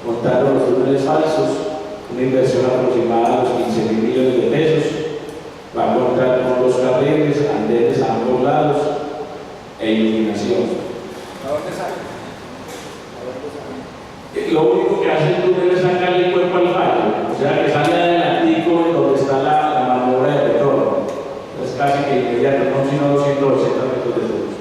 contando los túneles falsos, una inversión aproximada a los 15.000 millones de pesos. Va a contar con dos carriles, andenes a ambos lados e iluminación. Lo único que hace el túnel es sacarle el cuerpo al fallo, o sea que sale adelantico donde está la maniobra de retorno. Es casi que inmediato, no sino 280 metros de túnel.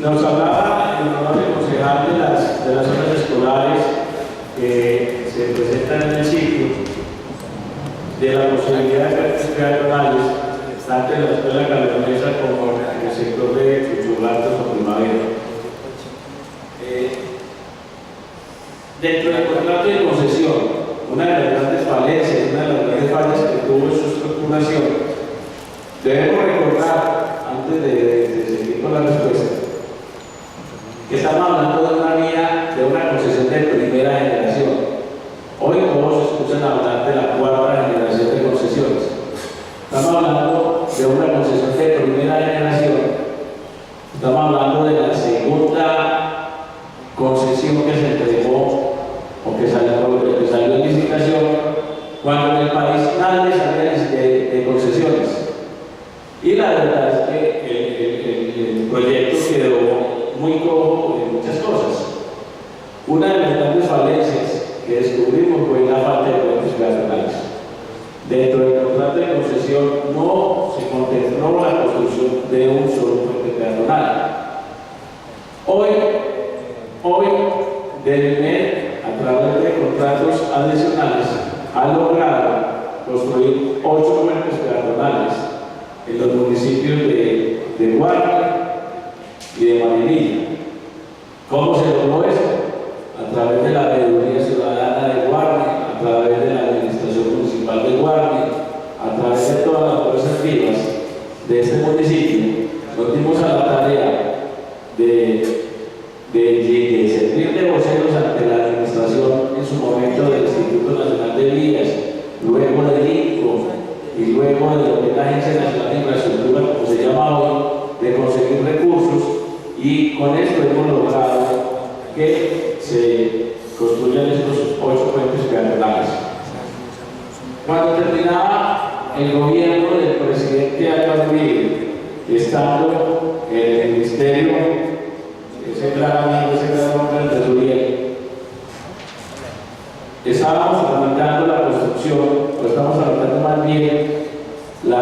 Nos hablaba el honorable concejal de las zonas escolares que se presentan en el sitio, de la posibilidad de prácticas peatonales, tanto en la escuela Cardenesa como en el sector de Chuchurratos o Primavera. Dentro del contrato de concesión, una de las grandes falencias, una de las grandes fallas que tuvo en su estructuración, debemos recordar, antes de seguir con la respuesta, que estamos hablando de una vía, de una concesión de primera generación. Hoy todos escuchan hablar de la cuarta generación de concesiones. Estamos hablando de una concesión de primera generación. Estamos hablando de la segunda concesión que se entregó o que salió en licitación cuando en el país nadie sabía de concesiones. Y la verdad es que el proyecto quedó muy cojo en muchas cosas. Una de las grandes falencias que descubrimos fue la falta de puentes peatonales. Dentro del contrato de concesión no se contempló la construcción de un solo puente peatonal. Hoy DELMED, a través de contratos adicionales, ha logrado construir 8 puentes peatonales en los municipios de Guarne y de Marinilla. ¿Cómo se logró esto? A través de la veeduría ciudadana de Guarne, a través de la administración municipal de Guarne, a través de todas las fuerzas vivas de este municipio, nos dimos a la tarea de servir de voceros ante la administración en su momento del Instituto Nacional de Vías, luego del INCO y luego de lo que es la Agencia Nacional de Infraestructura, como se llama hoy, de conseguir recursos, y con esto hemos logrado que se construyan estos 8 puentes peatonales. Cuando terminaba el gobierno del presidente Álvaro Uribe, estando en el ministerio, ese gran amigo, ese gran hombre, Andrés Uriel, estábamos tramitando la construcción, o estamos tramitando más bien la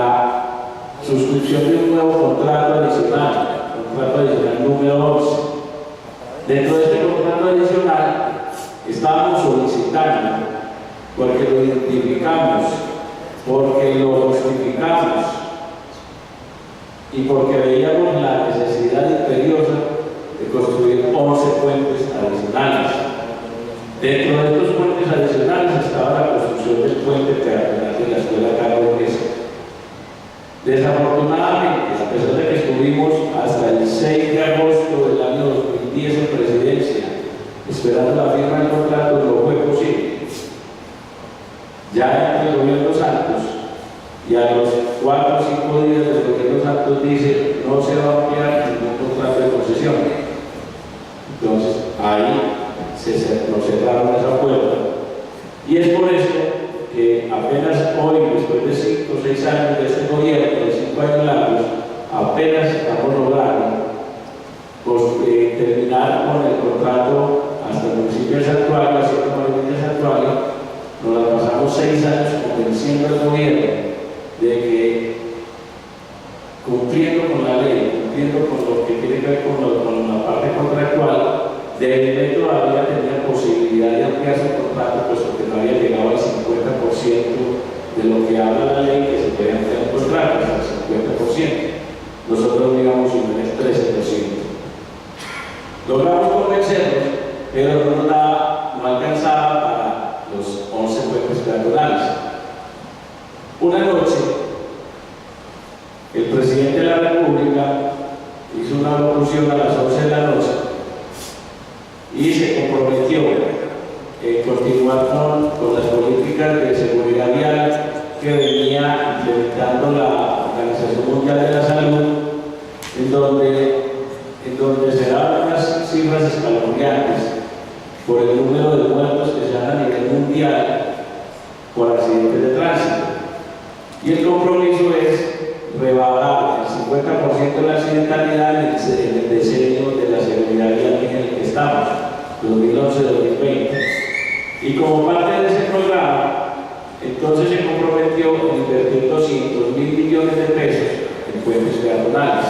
suscripción de un nuevo contrato adicional número 11. Dentro de este contrato adicional estábamos solicitando, porque lo identificamos, porque lo justificamos y porque veíamos la necesidad imperiosa de construir 11 puentes adicionales. Dentro de estos puentes adicionales estaba la construcción del puente peatonal de la Escuela Carlos Mesa. Desafortunadamente, a pesar de que estuvimos hasta el 6 de agosto del año 2010 en presidencia, esperando la firma del contrato, no fue posible. Ya entre el gobierno Santos, y a los 4 o 5 días del gobierno Santos dice, no se va a ampliar ningún contrato de concesión. Entonces, ahí nos cerraron esa puerta. Y es por eso que apenas hoy, después de 5 o 6 años de este gobierno, de 5 años largos, apenas estamos logrando terminar con el contrato hasta el municipio de Santuario, haciendo Marinilla de Santuario. Nos la pasamos 6 años convenciendo al gobierno de que, cumpliendo con la ley, cumpliendo con lo que tiene que ver con la parte contractual, DEVIMEC todavía tenía posibilidad de ampliar su contrato, puesto que no había llegado al 50% de lo que habla la ley, que se puede ampliar un contrato, hasta el 50%. Nosotros digamos un 13%. Logramos convencernos, pero no alcanzaba para los 11 puentes peatonales. Una noche, el presidente de la República hizo una locución a las 11 de la noche y se comprometió en continuar con las políticas de seguridad vial que venía implementando la Organización Mundial de la Salud, en donde se daban unas cifras escalofriantes por el número de muertos que se dan a nivel mundial por accidentes de tránsito. Y el compromiso es rebajar el 50% de la accidentalidad en el decenio de la seguridad vial en el que estamos, 2011-2020. Y como parte de ese programa, entonces se comprometió en invertir 200.000 millones de pesos en puentes peatonales.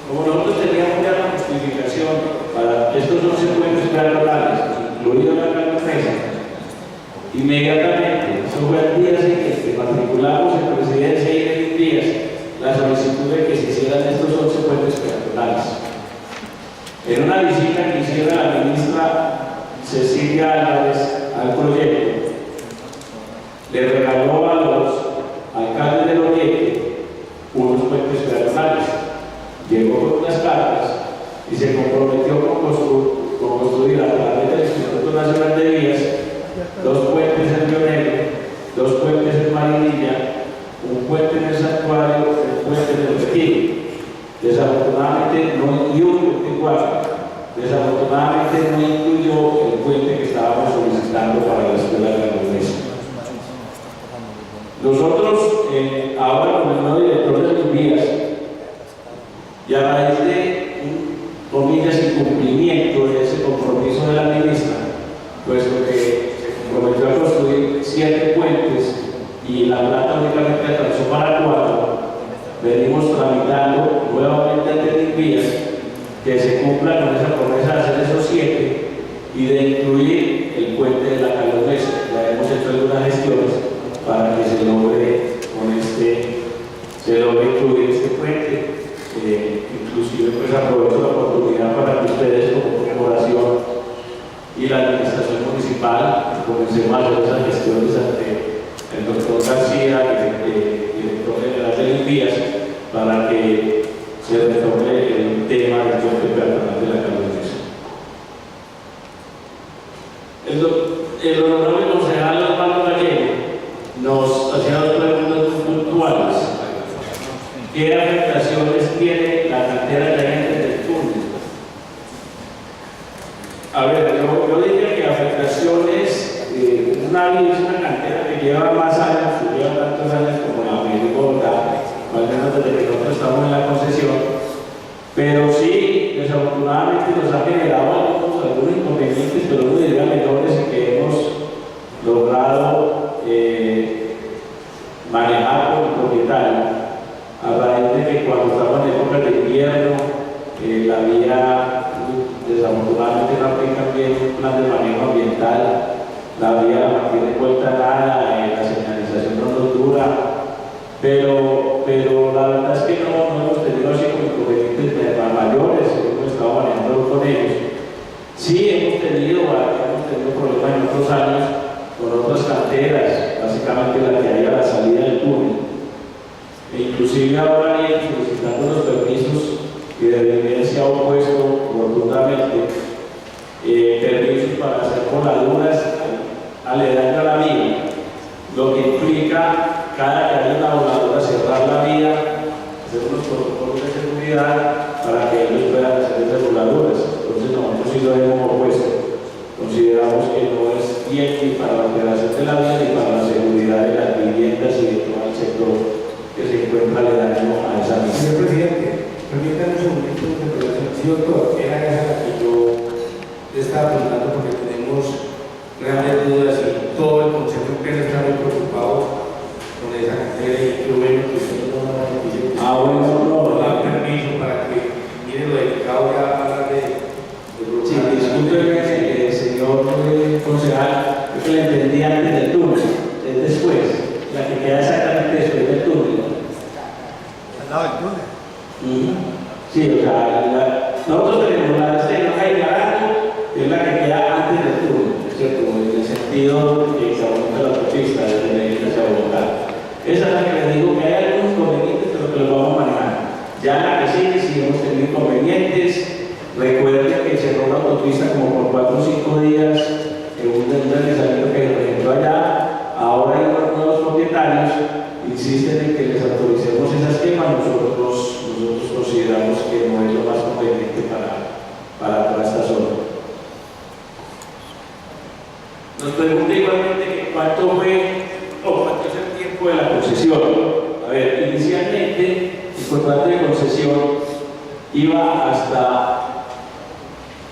Como nosotros teníamos ya la justificación para estos 11 puentes peatonales, incluido la Carlos Mesa, inmediatamente, eso fue al día siguiente, matriculamos en presidencia y en días la solicitud de que se hicieran estos 11 puentes peatonales. En una visita que hiciera la ministra Cecilia Álvarez al proyecto, le regaló a los alcaldes del Oriente unos puentes peatonales. Llegó con unas cartas y se comprometió con construir a través del Instituto Nacional de Vías 2 puentes en Río Negro, 2 puentes en Marinilla, un puente en el Santuario, un puente en el Retiro. Desafortunadamente no, y un puente igual. Desafortunadamente no incluyó el puente que estábamos solicitando para la Escuela de Carlos Mesa. Nosotros, ahora como el nuevo director de las vías, y a raíz de, comillas, incumplimiento de ese compromiso de la ministra, puesto que se comprometió a construir 7 puentes y la plata únicamente alcanzó para 4, venimos tramitando nuevamente ante vías que se cumpla con esa promesa de hacer esos 7 y de incluir el puente de la Carlos Mesa. Ya hemos hecho algunas gestiones para que se logre con este se logra incluir este puente. Inclusive pues aprovecho la oportunidad para que ustedes como corporación y la administración municipal comencemos a hacer esas gestiones ante el doctor García, director general de Limpias, para que se retome el tema del puente peatonal de la calle El honorable concejal Osvaldo Gallego nos hacía dos preguntas muy puntuales. ¿Qué afectaciones tiene la cantera que hay desde el túnel? A ver, yo diría que afectaciones, es una cantera que lleva más años, lleva tantos años como la Mirigorda, al menos desde que nosotros estamos en la concesión, pero sí, desafortunadamente nos ha generado algunos inconvenientes, pero no diría menores, y que hemos logrado manejar con el propietario. A raíz de que cuando estamos en época de invierno, la vía desafortunadamente no aplica bien un plan de manejo ambiental, la vía la mantiene vuelta nada, la señalización no nos dura, pero la verdad es que no hemos tenido así como inconvenientes mayores, hemos estado manejando con ellos. Sí hemos tenido problemas en otros años con otras canteras, básicamente la que hay a la salida del túnel. Inclusive ahora bien, solicitando los permisos y de evidencia ha opuesto rotundamente permisos para hacer voladuras aledañas a la vía, lo que implica cada que haya una voladura cerrar la vía, hacer unos protocolos de seguridad para que ellos puedan hacer esas voladuras. Entonces nosotros sí lo hemos opuesto. Consideramos que no es bien ni para la operación de la vía ni para la seguridad de las viviendas y de todo el sector que se encuentra aledaño a esa vía. Señor presidente, permítanme un momento de interpelación. Sí, doctor, era esa la que yo le estaba preguntando porque tenemos grandes dudas y todo el Consejo empieza a estar muy preocupado con esa cantera y qué bueno que usted no da noticia. No da permiso para que miren lo delicado ya hablar de Sí, discúlpeme, señor concejal, es que le entendí antes del túnel, es después, la que queda exactamente después del túnel. Al lado del túnel. Sí, o sea, nosotros tenemos la de Naranjo, que es la que queda antes del túnel, ¿cierto? En el sentido que se aumenta la autopista desde Medellín hacia Bogotá. Esa es la que les digo que hay algunos inconvenientes, pero que los vamos a manejar. Ya en la que sigue, si hemos tenido inconvenientes. Recuerden que cerró la autopista como por 4 o 5 días en un deslizamiento que se presentó allá. Ahora hay unos nuevos propietarios insisten en que les autoricemos esa esquema. Nosotros consideramos que no es lo más conveniente para toda esta zona. Nos pregunta igualmente que cuánto es el tiempo de la concesión. A ver, inicialmente el contrato de concesión iba hasta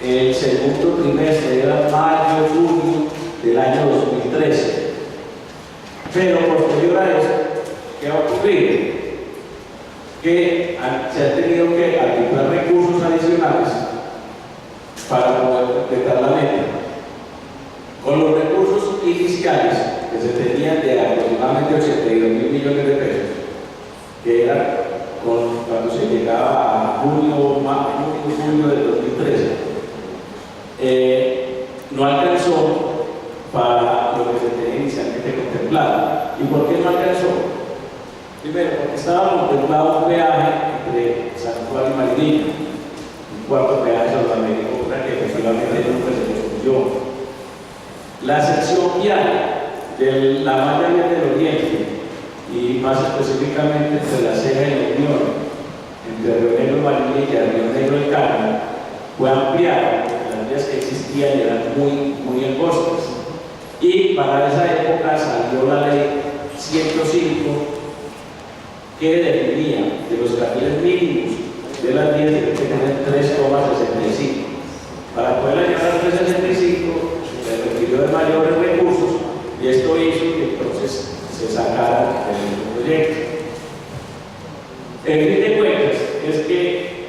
el segundo trimestre, era mayo, junio del año 2013. Pero posterior a eso, ¿qué ha ocurrido? Que se han tenido que arbitrar recursos adicionales para poder completar la meta. Con los recursos iniciales que se tenían de aproximadamente 82.000 millones de pesos, que era cuando se llegaba a julio del 2013, no alcanzó para lo que se tenía inicialmente contemplado. ¿Y por qué no alcanzó? Primero, porque estaba contemplado un peaje entre Santuario y Marinilla, un cuarto peaje sobre la Medellín, que efectivamente nunca se construyó. La sección vial de la malla del Oriente, y más específicamente entre la Ceja y la Unión, entre Río Negro y Marinilla y Río Negro y Carmen, fue ampliada. Las vías que existían eran muy angostas. Y para esa época salió la ley 105 que definía que los carriles mínimos de las vías deben tener 3,65. Para poder llegar a 3,65 se requirió de mayores recursos y esto hizo que entonces se sacara del proyecto. El fin de cuentas es que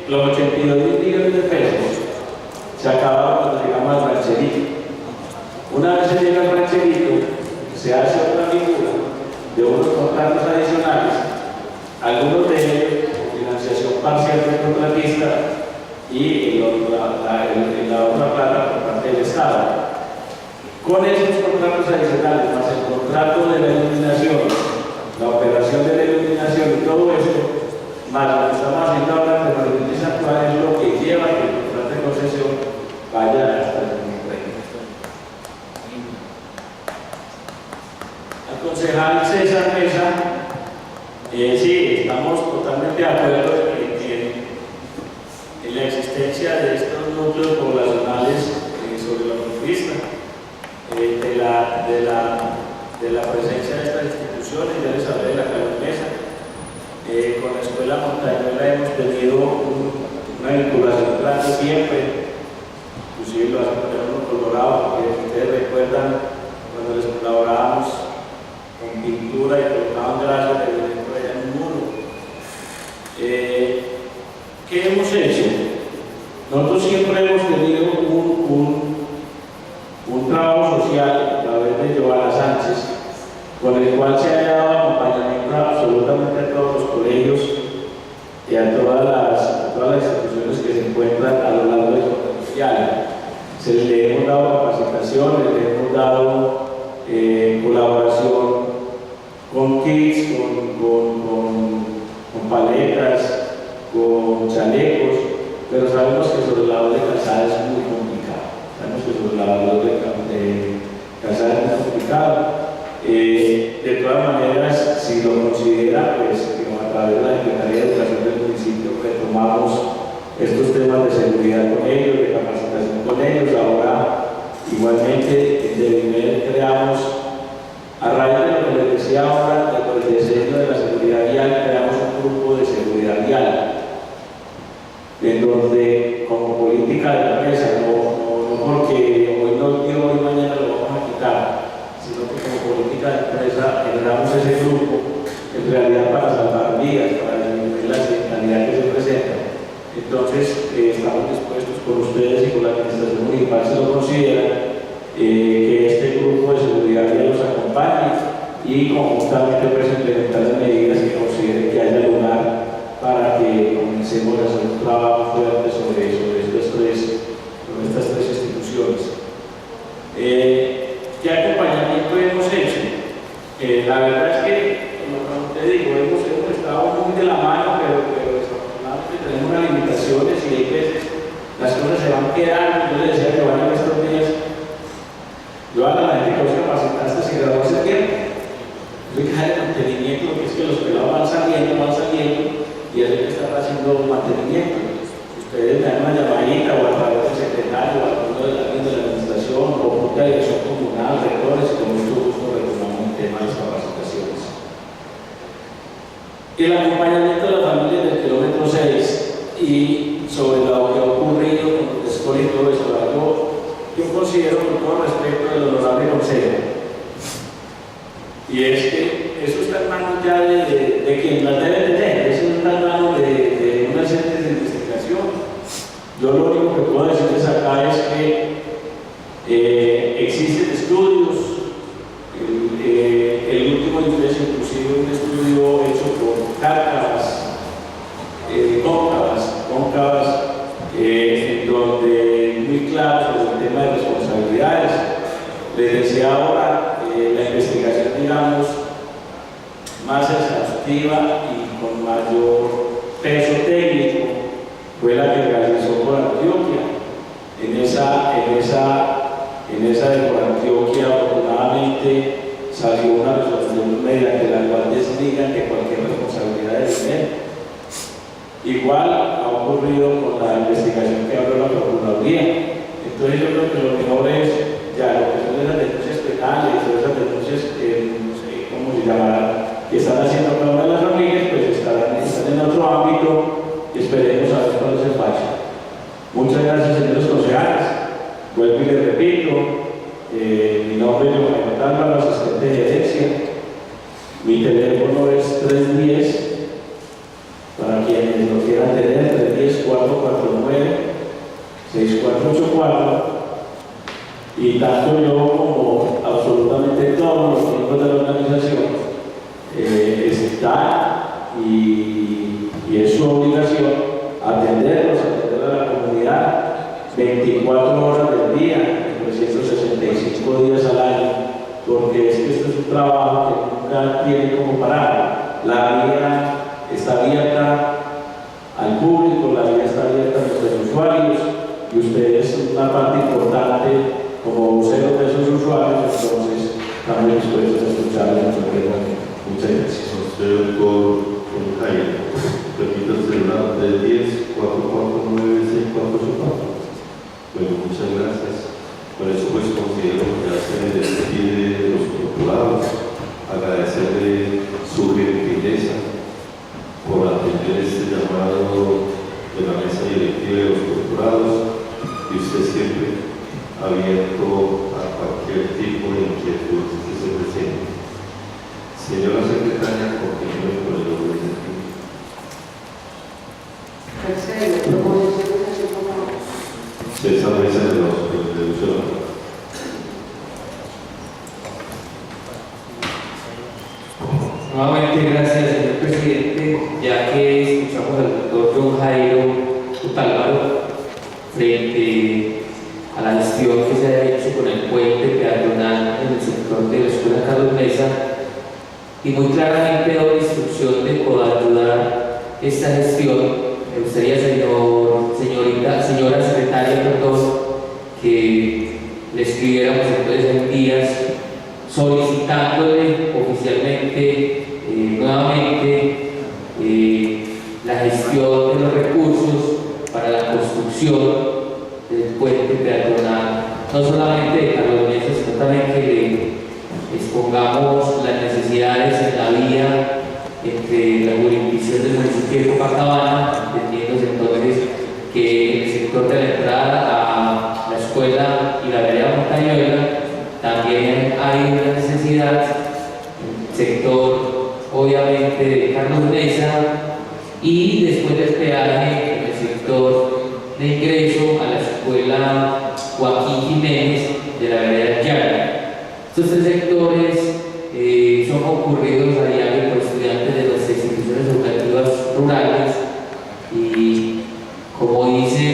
los 82.000 millones de pesos se acabaron cuando llegamos al rancherito. Una vez se llega al rancherito, se hace otra figura de unos contratos adicionales algunos de ellos por financiación parcial del contratista y la otra plata por parte del Estado. Con esos contratos adicionales, más el contrato de la iluminación, la operación de la iluminación y todo esto, más lo que estamos haciendo ahora en la directriz actual es lo que lleva a que el contrato de concesión vaya hasta el 2030. Al concejal César Mesa, sí, estamos totalmente de acuerdo en la existencia de estos núcleos poblacionales sobre la autopista, de la presencia de estas instituciones. Ya les hablé de la Carlos Mesa. Con la Escuela Montañuela hemos tenido una vinculación grande siempre, inclusive lo hacen poner uno colorado, porque ustedes recuerdan cuando les colaborábamos con pintura y colocaban grasa de dentro allá en un muro. ¿Qué hemos hecho? Nosotros siempre hemos tenido un trabajo social a través de Giovanna Sánchez, con el cual se ha dado acompañamiento absolutamente a todos los colegios y a todas las instituciones que se encuentran a lo largo de su social. Se le hemos dado capacitación, le hemos dado colaboración con kits, con paletas, con chalecos, pero sabemos que sobre el lado de calzada es muy complicado. Sabemos que sobre el lado de calzada es muy complicado. De todas maneras, si lo considera, pues a través de la Secretaría de Educación del municipio retomamos estos temas de seguridad con ellos, de capacitación con ellos. Ahora, igualmente, desde el nivel creamos, a raíz de lo que les decía ahora, con el diseño de la seguridad vial, creamos un grupo de seguridad vial, en donde, como política de empresa, no porque hoy no dio, hoy mañana lo vamos a quitar, sino que como política de empresa generamos ese grupo, en realidad para salvar vidas, para disminuir la accidentalidad que se presenta. Entonces, estamos dispuestos con ustedes y con la administración municipal, si lo consideran, que este grupo de seguridad los acompañe y conjuntamente pues implementar las medidas que consideren que haya lugar para que comencemos a hacer un trabajo fuerte sobre estas tres instituciones. ¿Qué acompañamiento hemos hecho? La verdad es que, como te digo, hemos estado muy de la mano, pero desafortunadamente tenemos unas limitaciones y hay veces las cosas se van quedando. Yo les decía que van en estos días, yo a la gente que os capacitaste se graduó hace tiempo. Yo que hay mantenimiento, porque es que los pelados van saliendo y hay que estar haciendo mantenimiento. Ustedes me dan una llamadita o a través del secretario o a alguno de alguien de la administración o por la dirección comunal, rectores, y con mucho gusto retomamos el tema de las capacitaciones. El acompañamiento de la familia del kilómetro 6 y sobre lo que ha ocurrido con el escuela y todo eso, yo considero con todo respeto el honorable consejo. Y es que eso está en manos ya de quien las debe tener, eso está en manos de unas entes de investigación. Yo lo único que puedo decirles acá es que existen estudios, el último de ustedes inclusive un estudio hecho por cárcavas, cóncavas, en donde muy claro sobre el tema de responsabilidades. Les decía ahora, la investigación, digamos, más exhaustiva y con mayor peso técnico fue la que realizó por Antioquia. En esa de por Antioquia, afortunadamente, salió una resolución mediante la cual desligan de cualquier responsabilidad del dinero. Igual ha ocurrido con la investigación que abrió la Procuraduría. Entonces yo creo que lo mejor es ya lo que son esas denuncias penales, esas denuncias, no sé cómo se llamarán, que están haciendo cada una de las familias, pues están en otro ámbito y esperemos a ver cuál es el fallo. Muchas gracias, señores concejales. Vuelvo y les repito, mi nombre es Giovanni Montalva, asistente de gerencia. Mi teléfono es 310, para quienes lo quieran tener, 310-449-6484. Y tanto yo como absolutamente todos los miembros de la organización están y es su obligación atenderlos, atender a la comunidad 24 horas del día, 365 días al año, porque es que esto es un trabajo que nunca tiene como parar. La vía está abierta al público, la vía está abierta a nuestros usuarios y ustedes son una parte importante como voceros de esos usuarios, entonces estamos dispuestos a escucharles en su pregunta. Muchas gracias. Doctor Jairo, repito el celular 310-449-6484. Bueno, muchas gracias. Por eso pues considero que ya se me despide de los procurados, agradecerle su gentileza por atender este llamado de la mesa directiva de los procurados y usted siempre abierto a cualquier tipo de inquietud que se presente. Señora secretaria, continúe con el orden del día. Tercero, proposición de sesión común. César Mesa de los Usuarios. Nuevamente, gracias, señor presidente, ya que escuchamos al doctor John Jairo Utálvaro frente a la gestión que se ha hecho con el puente peatonal en el sector de la Escuela Carlos Mesa, y muy claramente dado la instrucción de coayudar esta gestión. Me gustaría, señora secretaria, que le escribiéramos entonces en días solicitándole oficialmente nuevamente la gestión de los recursos para la construcción del puente peatonal, no solamente de Carlos Mesa, sino también que le expongamos las necesidades en la vía entre la jurisdicción del municipio de Copacabana, entendiéndose entonces que en el sector de la entrada a la escuela y la vereda Montañuela también hay una necesidad, el sector obviamente de Carlos Mesa, y después del peaje en el sector de ingreso a la escuela Joaquín Jiménez de la vereda Llana. Estos tres sectores son concurridos a diario por estudiantes de las instituciones educativas rurales y, como dice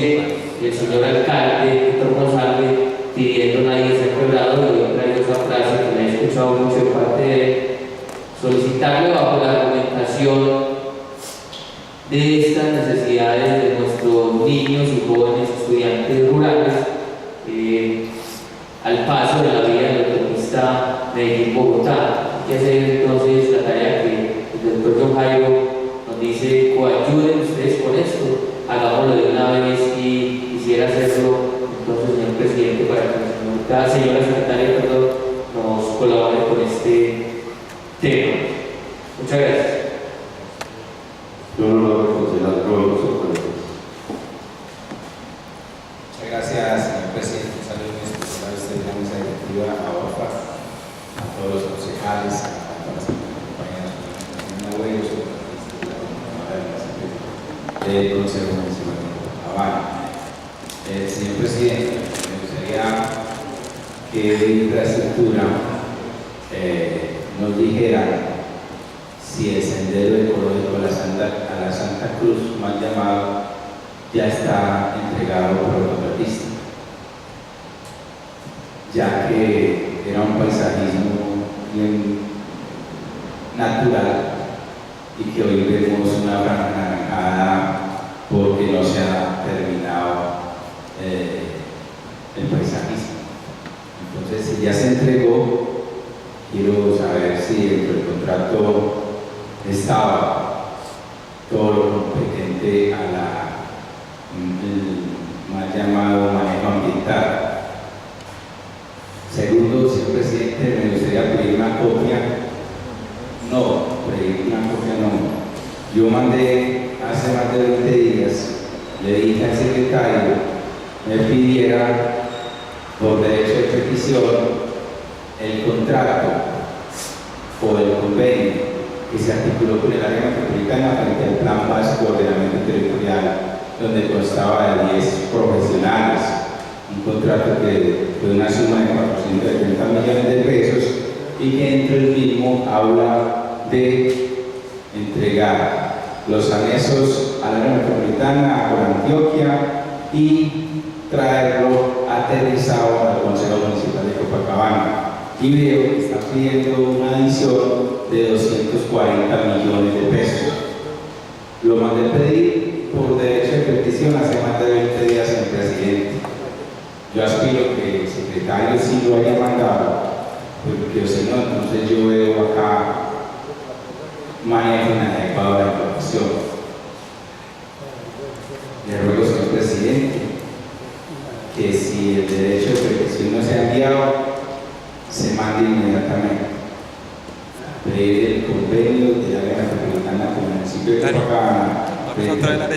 el señor alcalde Héctor González, pidiendo nadie se ha quebrado, y yo traigo esa frase que me he escuchado mucho de parte de él, solicitarle bajo la argumentación de estas necesidades de nuestros niños y jóvenes estudiantes rurales al paso de la vía de la autopista Medellín-Bogotá. Hay que hacer entonces la tarea que el doctor John Jairo nos dice: coayuden ustedes con esto, hagámoslo de una vez, y quisiera hacerlo entonces, señor presidente, para que la señora secretaria nos colabore con este tema. Muchas gracias. Yo no lo voy a considerar Roberto. Muchas gracias, señor presidente. Un saludo especial a usted de la mesa directiva, a OFA, a todos los concejales, a todas las compañeras del Consejo Municipal de Habana. Señor presidente, me gustaría que de infraestructura nos dijera si el sendero ecológico a la Santa Cruz, mal llamado, ya está entregado por el contratista, ya que era un paisajismo bien natural y que hoy vemos una franja anaranjada porque no se ha terminado el paisajismo. Entonces, si ya se entregó, quiero saber si dentro del contrato estaba todo lo competente a el mal llamado manejo ambiental. Segundo, señor presidente, me gustaría pedir una copia. Yo mandé hace más de 20 días, le dije al secretario, me pidiera por derecho de petición el contrato o el convenio que se articuló con el área metropolitana frente al Plan Básico de Ordenamiento Territorial, donde constaba de 10 profesionales, un contrato que fue una suma de 430 millones de pesos y que dentro del mismo habla de entregar los anexos a la área metropolitana, a Antioquia, y traerlo aterrizado al Consejo Municipal de Copacabana. Y veo que está pidiendo una adición de 240 millones de pesos. Lo mandé pedir por derecho de petición hace más de 20 días al presidente. Yo aspiro que el secretario sí lo haya mandado, porque si no, entonces yo veo acá manejo inadecuado de la información. Le ruego, señor presidente, que si el derecho de petición no se ha enviado, se mande inmediatamente. Pedir el convenio de la área metropolitana con el municipio de Copacabana, el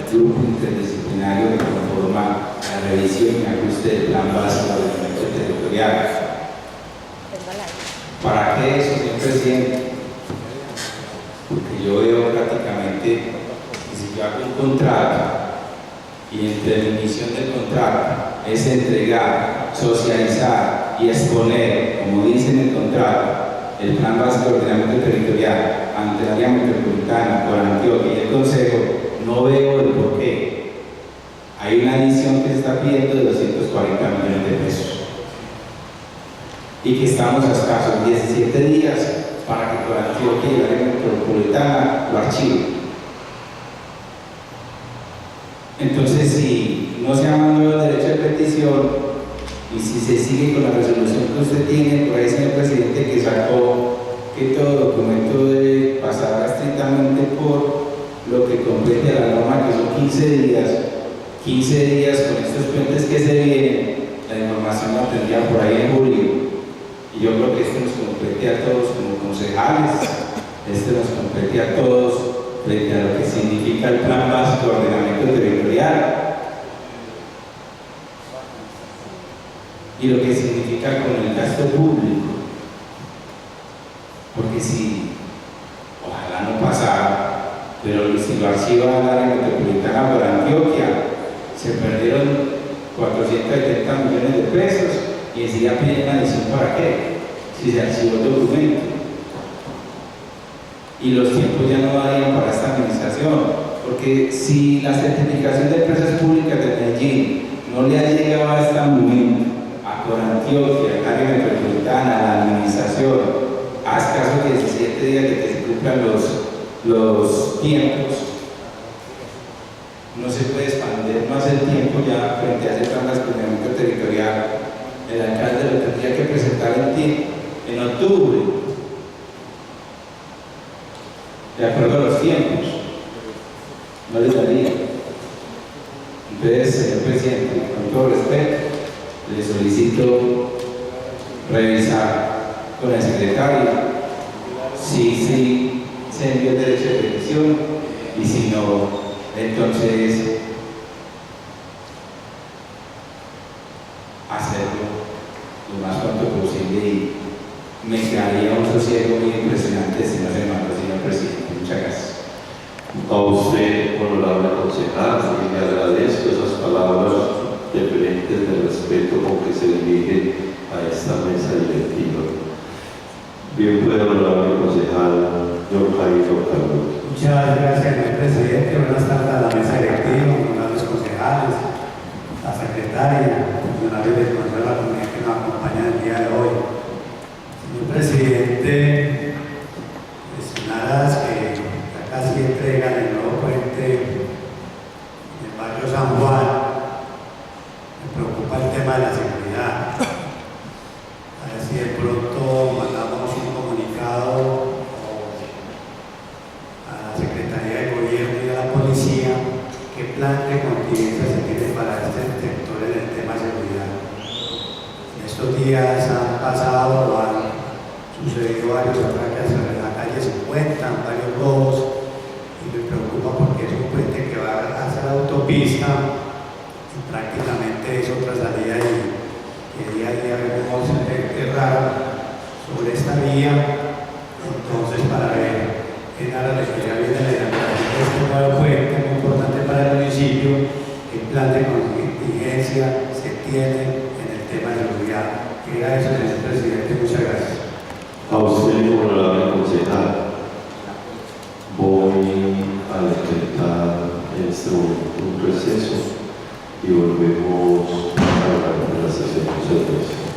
grupo interdisciplinario que conforma la revisión y ajuste del plan básico del ordenamiento territorial. ¿Para qué eso, señor presidente? Porque yo veo prácticamente que si yo hago un contrato y entre la emisión del contrato es entregar, socializar y exponer, como dice en el contrato, el plan básico de ordenamiento territorial ante la área metropolitana, por Antioquia y el Consejo, no veo el por qué. Hay una adición que se está pidiendo de 240 millones de pesos y que estamos a escasos 17 días para que por Antioquia y la área metropolitana lo archiven. Entonces, si no se ha mandado el derecho de petición y si se sigue con la resolución que usted tiene, por ahí, señor presidente, que sacó que todo documento debe pasar estrictamente por lo que compete a la norma, que son 15 días. 15 días con estos puentes que se vienen, la información la tendría por ahí en julio. Y yo creo que esto nos compete a todos como concejales, esto nos compete a todos frente a lo que significa el plan básico de ordenamiento territorial y lo que significa con el gasto público. Porque si, ojalá no pasara, pero si lo archiva la área metropolitana por Antioquia, se perdieron 470 millones de pesos y enseguida piden una adición. ¿Para qué? Si se archivó el documento. Y los tiempos ya no darían para esta administración, porque si la certificación de empresas públicas de Medellín no le ha llegado a este momento a por Antioquia, al área metropolitana, a la administración, a escasos 17 días de que se cumplan los tiempos, no se puede expandir más el tiempo ya frente a ese plan de ordenamiento territorial. El alcalde lo tendría que presentar en octubre, de acuerdo a los tiempos. No les daría. Entonces, señor presidente, con todo respeto, le solicito revisar con el secretario si se envió el derecho de petición y si no, entonces hacerlo lo más pronto posible y me quedaría un sosiego muy impresionante si no se manda, señor presidente. Muchas gracias. A usted, honorable concejal, y le agradezco esas palabras referentes de respeto con que se dirige a esta mesa directiva. Bien puede, honorable concejal, don Jairo Carlos. Muchas gracias, señor presidente. Buenas tardes a la mesa directiva, honorables concejales, la secretaria, funcionarios del Consejo de la Comunidad que nos acompañan el día de hoy. Señor presidente, mencionadas que ya casi entregan el nuevo puente en el barrio San Juan, me preocupa el tema de la seguridad. A ver si de pronto mandamos un comunicado a la Secretaría de Gobierno y a la Policía qué plan de contingencia se tiene para este sector en el tema de seguridad. En estos días han pasado o han sucedido varios atraques en la calle 50, varios robos, y me preocupa porque es un puente que va hacia la autopista y prácticamente es otra salida y que día a día vemos gente rara sobre esta vía. Entonces, para ver en aras de que ya viene la inauguración de este nuevo puente muy importante para el municipio, qué plan de contingencia se tiene en el tema de seguridad. Era eso, señor presidente. Muchas gracias. A usted, honorable concejal, voy solicitar en este momento un receso y volvemos a hablar de la sesión. Muchas gracias.